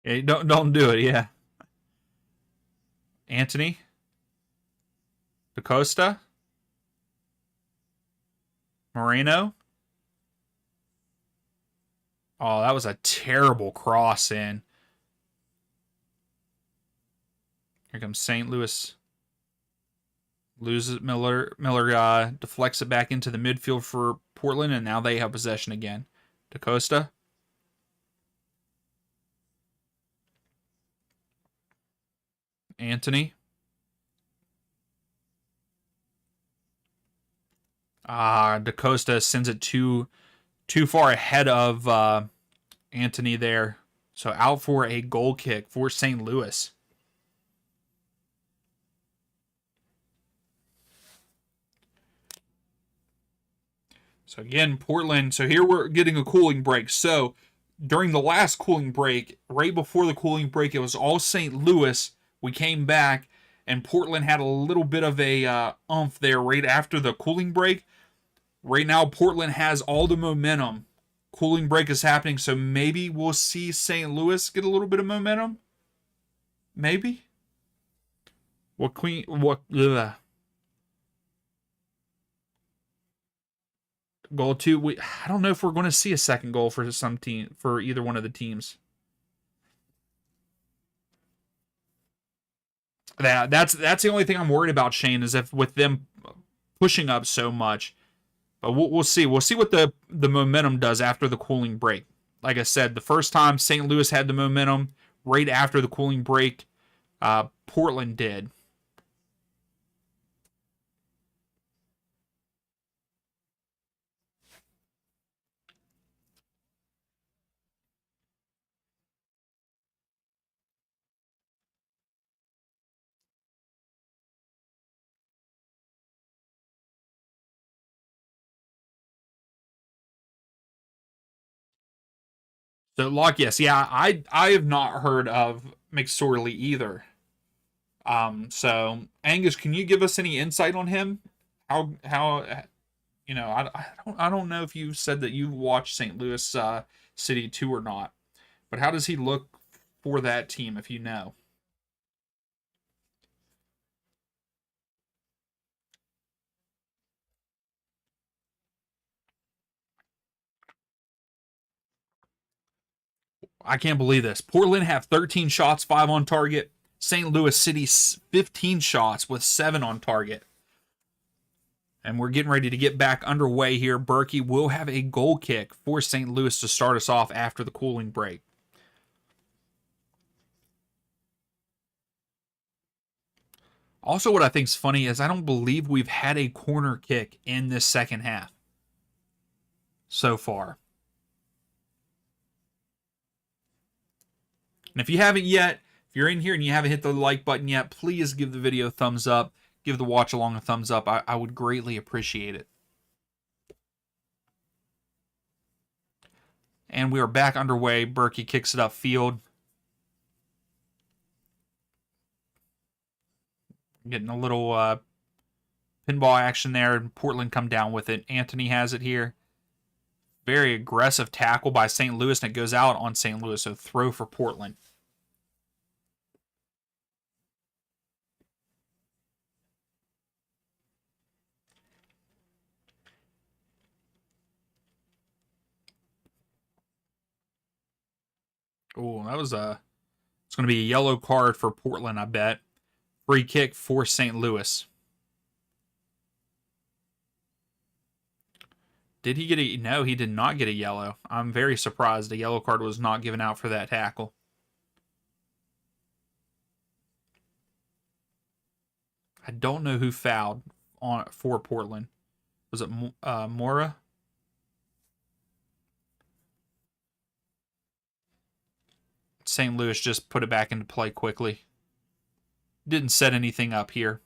Yeah, don't do it. Yeah, Anthony DaCosta, Moreno. Oh, that was a terrible cross in. Here comes St. Louis Loses Miller. Miller deflects it back into the midfield for Portland, and now they have possession again. DaCosta. Anthony. DaCosta sends it too far ahead of Anthony there. So out for a goal kick for St. Louis. So again, Portland. So here we're getting a cooling break. So during the last cooling break, right before the cooling break, it was all St. Louis. We came back, and Portland had a little bit of a umph there right after the cooling break. Right now, Portland has all the momentum. Cooling break is happening, so maybe we'll see St. Louis get a little bit of momentum. Maybe. Goal two. I don't know if we're going to see a second goal for some team, for either one of the teams. That's the only thing I'm worried about, Shane, is if with them pushing up so much. But we'll see. We'll see what the momentum does after the cooling break. Like I said, the first time St. Louis had the momentum, right after the cooling break, Portland did. So Locke, yes, yeah, I have not heard of McSorley either. So Angus, can you give us any insight on him? How I don't know if you said that you watched St. Louis City 2 or not, but how does he look for that team if you know? I can't believe this. Portland have 13 shots, 5 on target. St. Louis City 15 shots with 7 on target. And we're getting ready to get back underway here. Berkey will have a goal kick for St. Louis to start us off after the cooling break. Also, what I think is funny is I don't believe we've had a corner kick in this second half so far. And if you haven't yet, if you're in here and you haven't hit the like button yet, please give the video a thumbs up. Give the watch along a thumbs up. I would greatly appreciate it. And we are back underway. Berkey kicks it upfield. Getting a little pinball action there. Portland come down with it. Anthony has it here. Very aggressive tackle by St. Louis, and it goes out on St. Louis. So throw for Portland. Oh, that was it's going to be a yellow card for Portland, I bet. Free kick for St. Louis. Did he get a... No, he did not get a yellow. I'm very surprised a yellow card was not given out for that tackle. I don't know who fouled for Portland. Was it Mora? St. Louis just put it back into play quickly. Didn't set anything up here.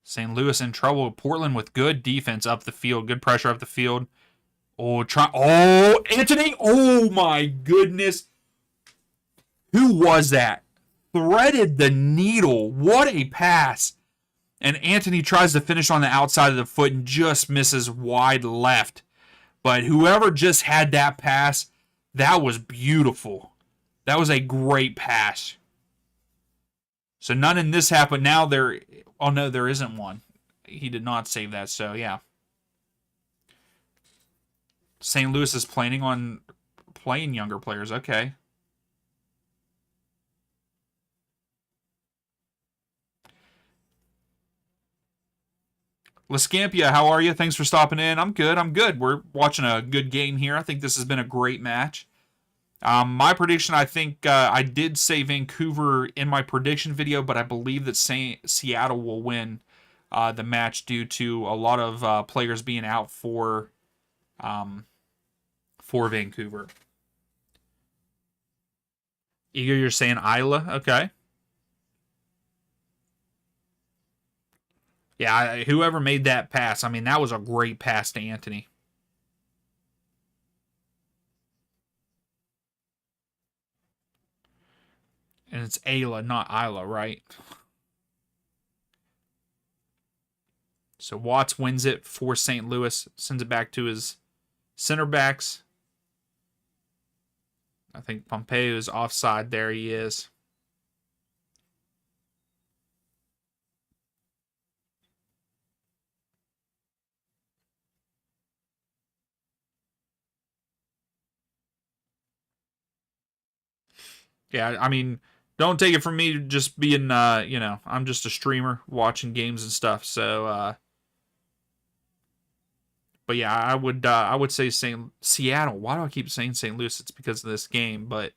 St. Louis in trouble. Portland with good defense up the field. Good pressure up the field. Oh, Anthony. Oh, my goodness. Who was that? Threaded the needle. What a pass. And Anthony tries to finish on the outside of the foot and just misses wide left. But whoever just had that pass, that was beautiful. That was a great pass. So none in this happened. Now there... Oh, no, there isn't one. He did not save that, so yeah. St. Louis is planning on playing younger players. Okay. Lescampia, how are you? Thanks for stopping in. I'm good. I'm good. We're watching a good game here. I think this has been a great match. My prediction, I think I did say Vancouver in my prediction video, but I believe that Seattle will win the match due to a lot of players being out um, for Vancouver. Eager, you're saying Isla? Okay. Yeah, whoever made that pass, I mean, that was a great pass to Anthony. And it's Ayla, not Isla, right? So Watts wins it for St. Louis, sends it back to his center backs. I think Pompeo is offside. There he is. Yeah, I mean, don't take it from me just being, I'm just a streamer watching games and stuff. So, but yeah, I would say St. Seattle. Why do I keep saying St. Louis? It's because of this game. But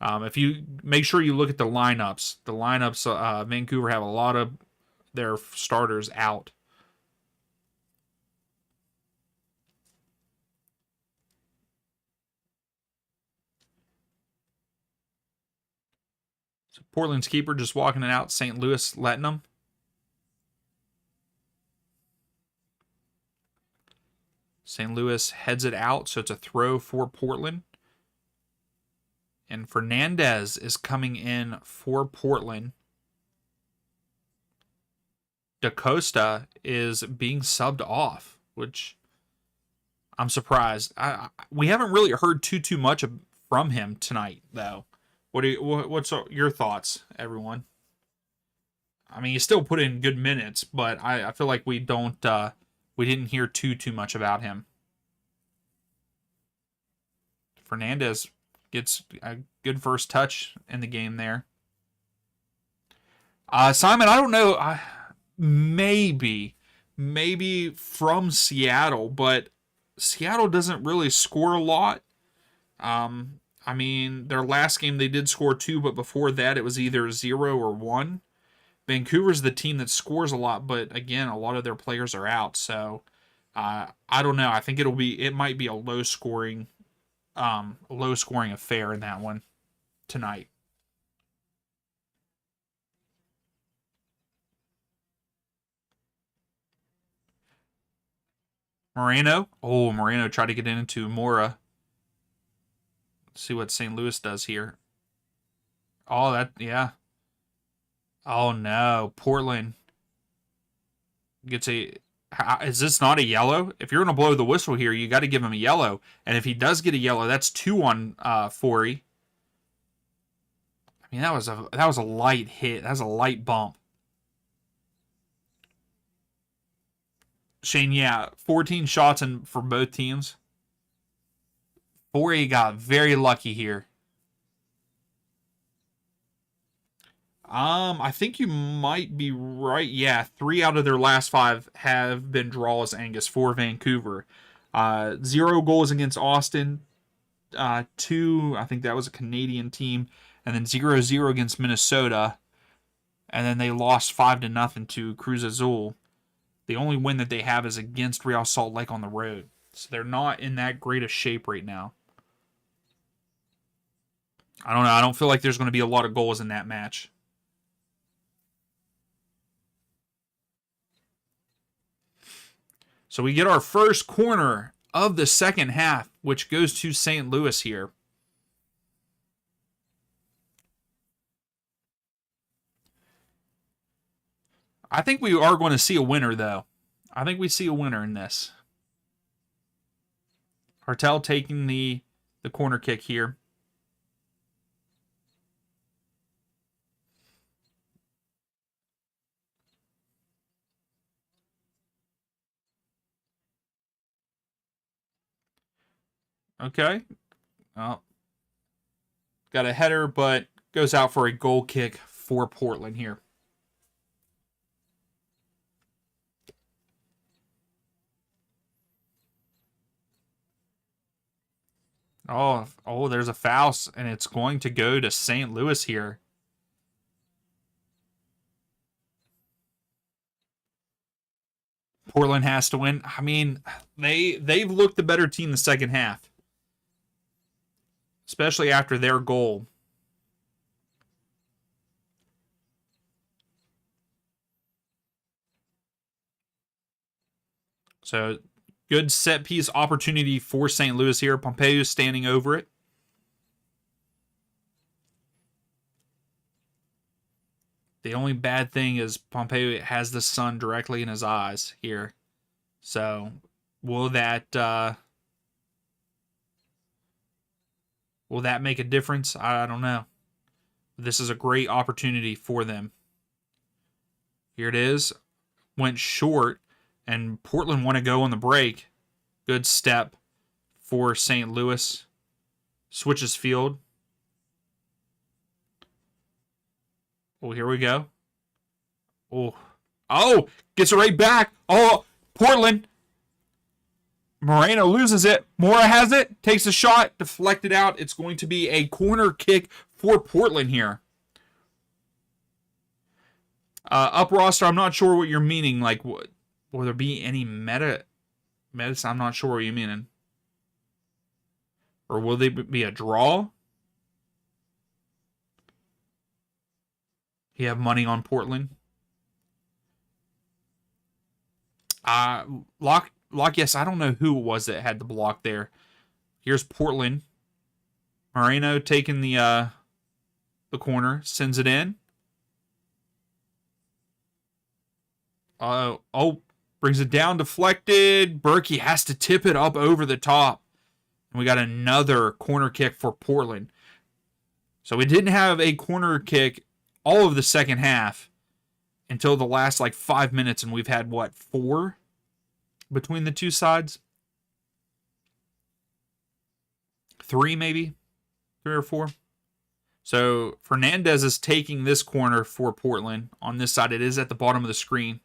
if you make sure you look at the lineups, Vancouver have a lot of their starters out. So Portland's keeper just walking it out. St. Louis letting them. St. Louis heads it out, so it's a throw for Portland. And Fernandez is coming in for Portland. DaCosta is being subbed off, which I'm surprised. We haven't really heard too much from him tonight, though. What's your thoughts, everyone? I mean, he still put in good minutes, but I feel like we didn't hear too much about him. Fernandez gets a good first touch in the game there. Simon, I don't know. Maybe from Seattle, but Seattle doesn't really score a lot. I mean, their last game they did score two, but before that it was either 0 or 1. Vancouver's the team that scores a lot, but again, a lot of their players are out, so I don't know. I think it might be a low scoring affair in that one tonight. Moreno. Oh, Moreno tried to get into Mora. Let's see what St. Louis does here. Oh, yeah. Oh no, Portland gets a. Is this not a yellow? If you're gonna blow the whistle here, you got to give him a yellow. And if he does get a yellow, that's 2 on Forey. I mean, that was a light hit. That was a light bump. Shane, yeah, 14 shots for both teams. Forey got very lucky here. I think you might be right. Yeah, 3 out of their last 5 have been draws, Angus, for Vancouver. 0 goals against Austin. 2, I think that was a Canadian team. And then 0-0 against Minnesota. And then they lost 5-0 to Cruz Azul. The only win that they have is against Real Salt Lake on the road. So they're not in that great of shape right now. I don't know. I don't feel like there's going to be a lot of goals in that match. So we get our first corner of the second half, which goes to St. Louis here. I think we are going to see a winner, though. I think we see a winner in this. Hartel taking the corner kick here. Okay. Well, got a header, but goes out for a goal kick for Portland here. Oh, there's a foul, and it's going to go to St. Louis here. Portland has to win. I mean, they've looked the better team the second half, especially after their goal. So good set piece opportunity for St. Louis here. Pompeo standing over it. The only bad thing is Pompeo has the sun directly in his eyes here. So will that make a difference? I don't know. This is a great opportunity for them. Here it is. Went short, and Portland want to go on the break. Good step for St. Louis. Switches field. Oh, here we go. Oh, gets it right back. Oh, Portland. Moreno loses it. Mora has it. Takes a shot. Deflected out. It's going to be a corner kick for Portland here. Up roster, I'm not sure what you're meaning. Like, will there be any medicine? I'm not sure what you're meaning. Or will they be a draw? You have money on Portland? Lock, yes, I don't know who it was that had the block there. Here's Portland. Moreno taking the corner, sends it in. Brings it down, deflected. Berkey has to tip it up over the top. And we got another corner kick for Portland. So we didn't have a corner kick all of the second half until the last 5 minutes, and we've had 4 between the two sides? 3 maybe? 3 or 4? So Fernandez is taking this corner for Portland. On this side, it is at the bottom of the screen.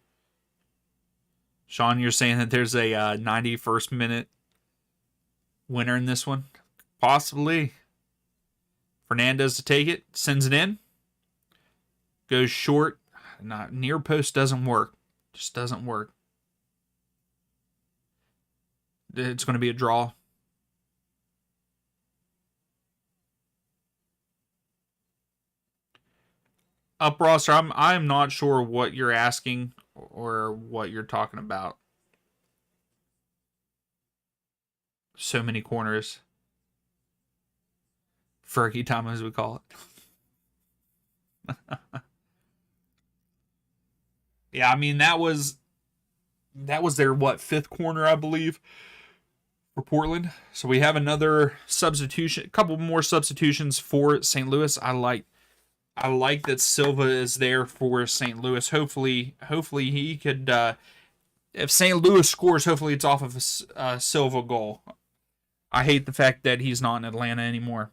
Sean, you're saying that there's a 91st minute winner in this one? Possibly. Fernandez to take it, sends it in. Goes short. Not near post, doesn't work. Just doesn't work. It's going to be a draw. Up roster, I'm not sure what you're asking or what you're talking about. So many corners. Fergie time, as we call it. Yeah, I mean that was their 5th corner, I believe, for Portland. So we have another substitution, a couple more substitutions for St. Louis. I like that Silva is there for St. Louis. Hopefully he could. If St. Louis scores, hopefully it's off of a Silva goal. I hate the fact that he's not in Atlanta anymore.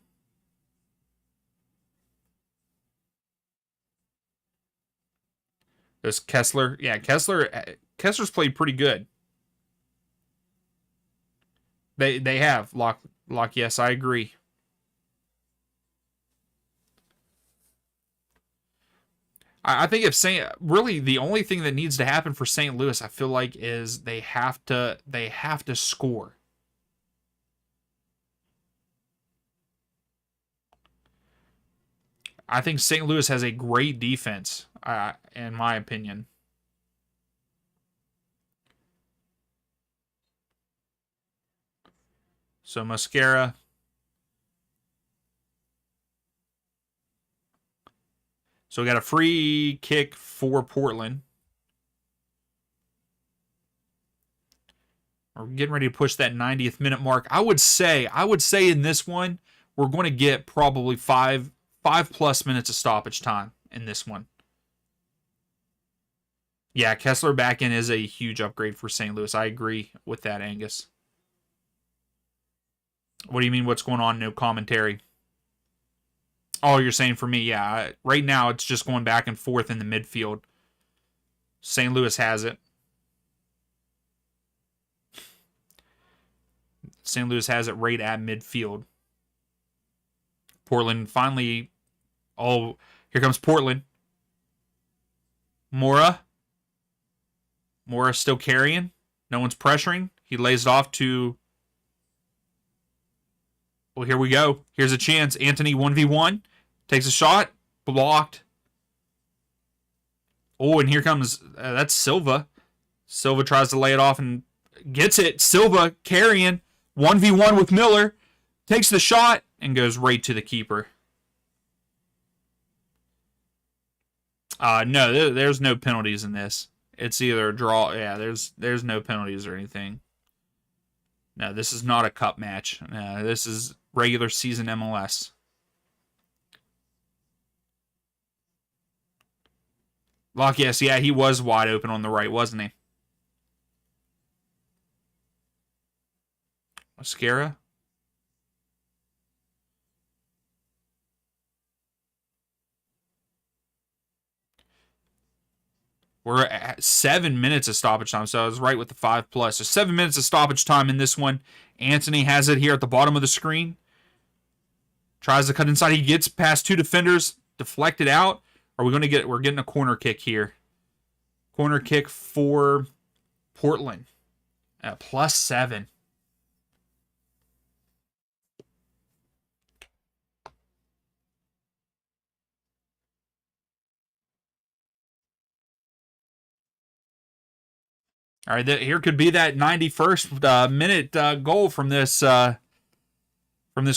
There's Kessler. Yeah, Kessler's played pretty good. They have lock. Yes, I agree. I think if really the only thing that needs to happen for St. Louis, I feel like, is they have to score. I think St. Louis has a great defense, in my opinion. So Mascara. So we got a free kick for Portland. We're getting ready to push that 90th minute mark. I would say in this one, we're going to get probably 5+ minutes of stoppage time in this one. Yeah, Kessler back in is a huge upgrade for St. Louis. I agree with that, Angus. What do you mean what's going on? No commentary. Oh, you're saying for me, yeah. Right now, it's just going back and forth in the midfield. St. Louis has it. St. Louis has it right at midfield. Portland finally... Oh, here comes Portland. Mora. Mora still carrying. No one's pressuring. He lays it off to... Well, here we go. Here's a chance. Anthony 1v1. Takes a shot. Blocked. Oh, and here comes... that's Silva. Silva tries to lay it off and gets it. Silva carrying. 1v1 with Miller. Takes the shot and goes right to the keeper. No, there's no penalties in this. It's either a draw. Yeah, there's no penalties or anything. No, this is not a cup match. No, this is regular season MLS. Locke, yes, yeah, he was wide open on the right, wasn't he? Mascara? We're at 7 minutes of stoppage time, so I was right with the 5+. So 7 minutes of stoppage time in this one. Anthony has it here at the bottom of the screen. Tries to cut inside. He gets past two defenders, deflected out. Are we going to get? We're getting a corner kick here. Corner kick for Portland at +7. All right, here could be that 91st minute goal from this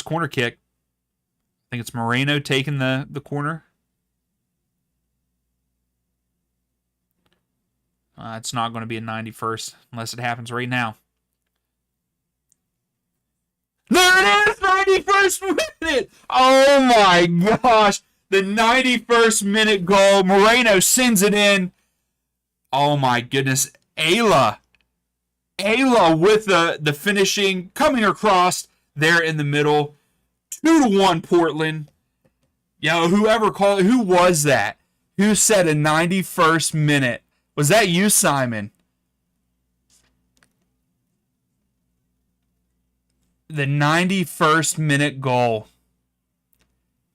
corner kick. I think it's Moreno taking the corner. It's not going to be a 91st unless it happens right now. There it is, 91st minute. Oh my gosh, the 91st minute goal. Moreno sends it in. Oh my goodness. Ayla with the finishing, coming across there in the middle. 2-1 Portland. Yo, who was that? Who said a 91st minute? Was that you, Simon? The 91st minute goal.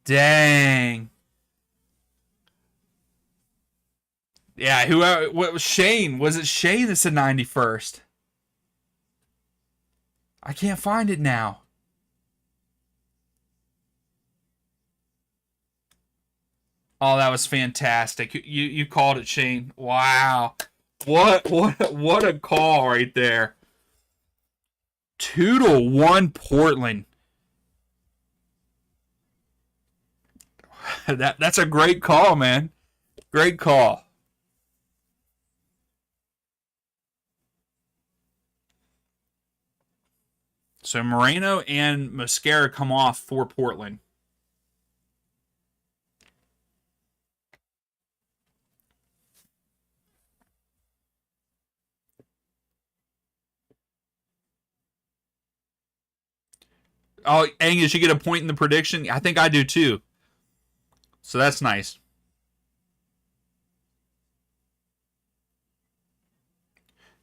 Dang. Yeah, what was Shane? Was it Shane that said 91st? I can't find it now. Oh, that was fantastic. You called it, Shane. Wow. What a call right there. 2-1 Portland. That's a great call, man. Great call. So Moreno and Mascara come off for Portland. Oh, Angus, you get a point in the prediction? I think I do too. So that's nice.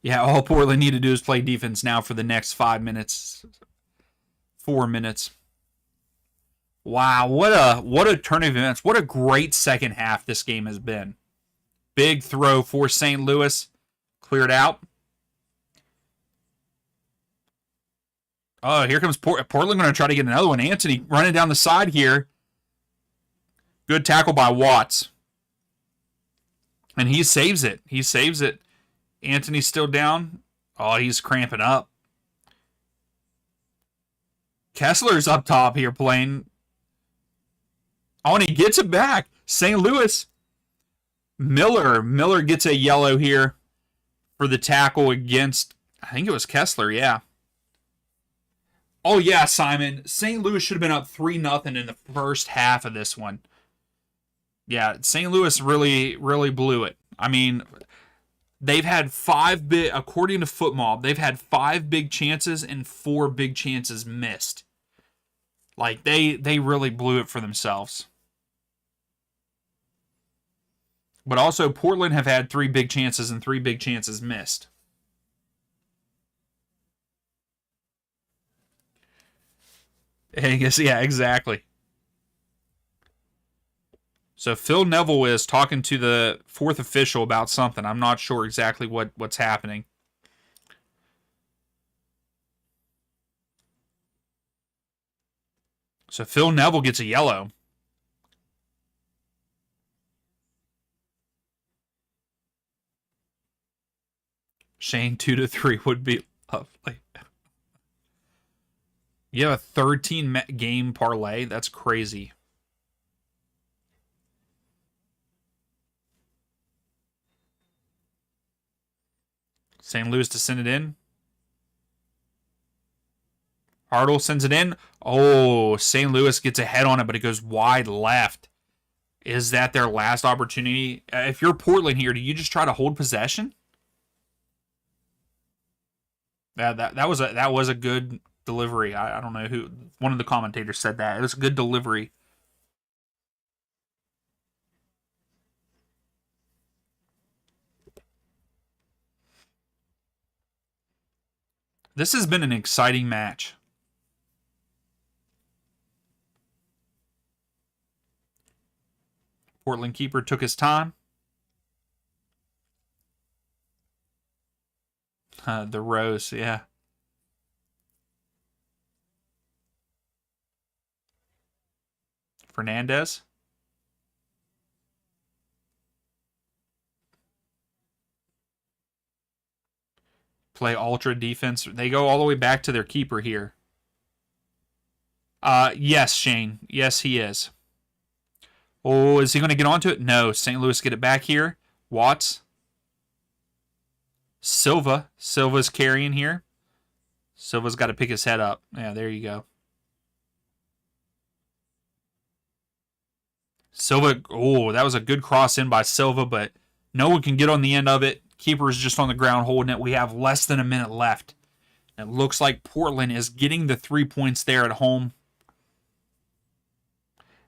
Yeah, all Portland need to do is play defense now for the next 5 minutes. 4 minutes. Wow, what a turn of events. What a great second half this game has been. Big throw for St. Louis. Cleared out. Oh, here comes Portland going to try to get another one. Anthony running down the side here. Good tackle by Watts. And he saves it. He saves it. Anthony's still down. Oh, he's cramping up. Kessler's up top here playing. Oh, and he gets it back. St. Louis. Miller gets a yellow here for the tackle against, I think it was Kessler, yeah. Oh, yeah, Simon. St. Louis should have been up 3-0 in the first half of this one. Yeah, St. Louis really, really blew it. I mean, they've had according to FootMob, they've had 5 big chances and 4 big chances missed. Like they really blew it for themselves. But also Portland have had 3 big chances and 3 big chances missed. I guess, yeah, exactly. So Phil Neville is talking to the 4th official about something. I'm not sure exactly what's happening. So Phil Neville gets a yellow. Shane 2-3 would be lovely. You have a 13 game parlay? That's crazy. St. Louis to send it in. Hartle sends it in. Oh, St. Louis gets a head on it, but it goes wide left. Is that their last opportunity? If you're Portland here, do you just try to hold possession? Yeah, that was a good delivery. I don't know who, one of the commentators said that. It was a good delivery. This has been an exciting match. Portland keeper took his time. The Rose, yeah. Fernandez. Play ultra defense. They go all the way back to their keeper here. Yes, Shane. Yes, he is. Oh, is he going to get onto it? No. St. Louis get it back here. Watts. Silva. Silva's carrying here. Silva's got to pick his head up. Yeah, there you go. Silva. Oh, that was a good cross in by Silva, but no one can get on the end of it. Keeper is just on the ground holding it. We have less than a minute left. It looks like Portland is getting the 3 points there at home.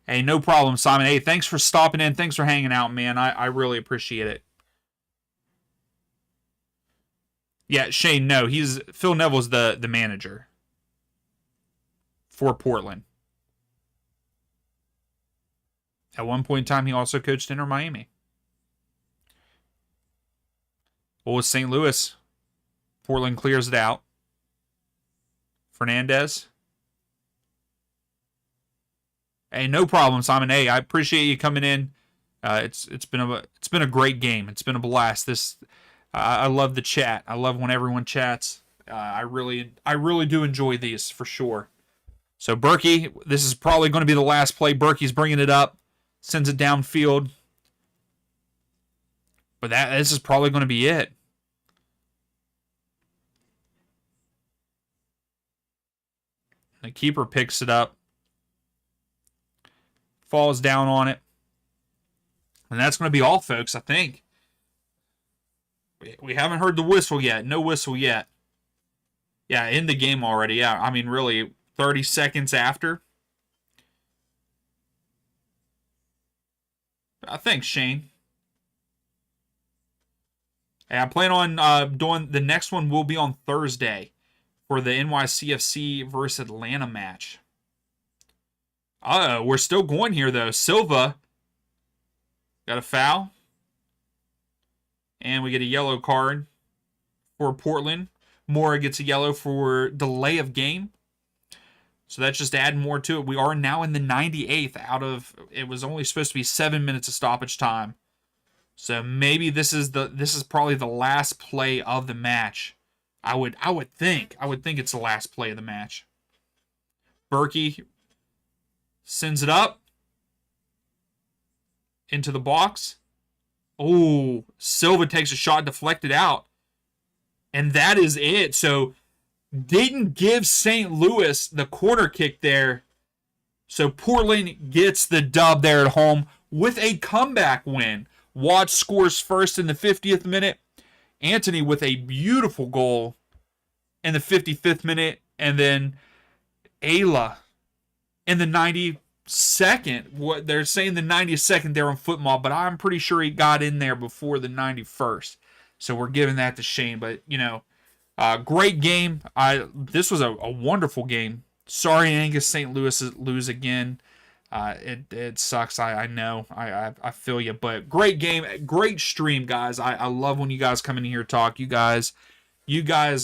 Hey, no problem, Simon. Hey, thanks for stopping in. Thanks for hanging out, man. I really appreciate it. Yeah, Shane, no. Phil Neville's the manager for Portland. At one point in time, he also coached Inter Miami. What was St. Louis? Portland clears it out. Fernandez. Hey, no problem, Simon. Hey, I appreciate you coming in. It's been a great game. It's been a blast. I love the chat. I love when everyone chats. I really do enjoy these for sure. So Berkey, this is probably going to be the last play. Berkey's bringing it up, sends it downfield. But this is probably going to be it. The keeper picks it up, falls down on it. And that's going to be all, folks, I think. We haven't heard the whistle yet. No whistle yet. Yeah, in the game already. Yeah, I mean, really, 30 seconds after. Thanks, Shane. Hey, I plan on doing the next one will be on Thursday for the NYCFC versus Atlanta match. We're still going here, though. Silva got a foul. And we get a yellow card for Portland. Mora gets a yellow for delay of game. So that's just adding more to it. We are now in the 98th out of, it was only supposed to be 7 minutes of stoppage time. So maybe this is probably the last play of the match. I would think it's the last play of the match. Berkey sends it up into the box. Oh, Silva takes a shot, deflected out. And that is it. So didn't give St. Louis the corner kick there. So Portland gets the dub there at home with a comeback win. Watts scores first in the 50th minute. Anthony with a beautiful goal in the 55th minute. And then Ayla in the 92nd. What they're saying the 92nd there on football, but I'm pretty sure he got in there before the 91st. So we're giving that to Shane. But great game. This was a wonderful game. Sorry, Angus St. Louis lose again. It sucks. I know. I feel you. But great game. Great stream, guys. I love when you guys come in here and talk. You guys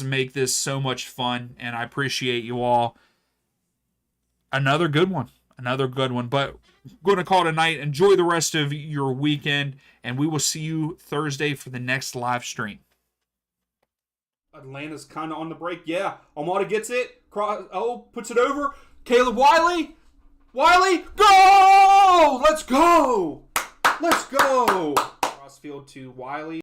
make this so much fun, and I appreciate you all. Another good one. But I'm going to call it a night. Enjoy the rest of your weekend, and we will see you Thursday for the next live stream. Atlanta's kind of on the break. Yeah, Almada gets it. Puts it over. Caleb Wiley, go! Let's go! Crossfield to Wiley.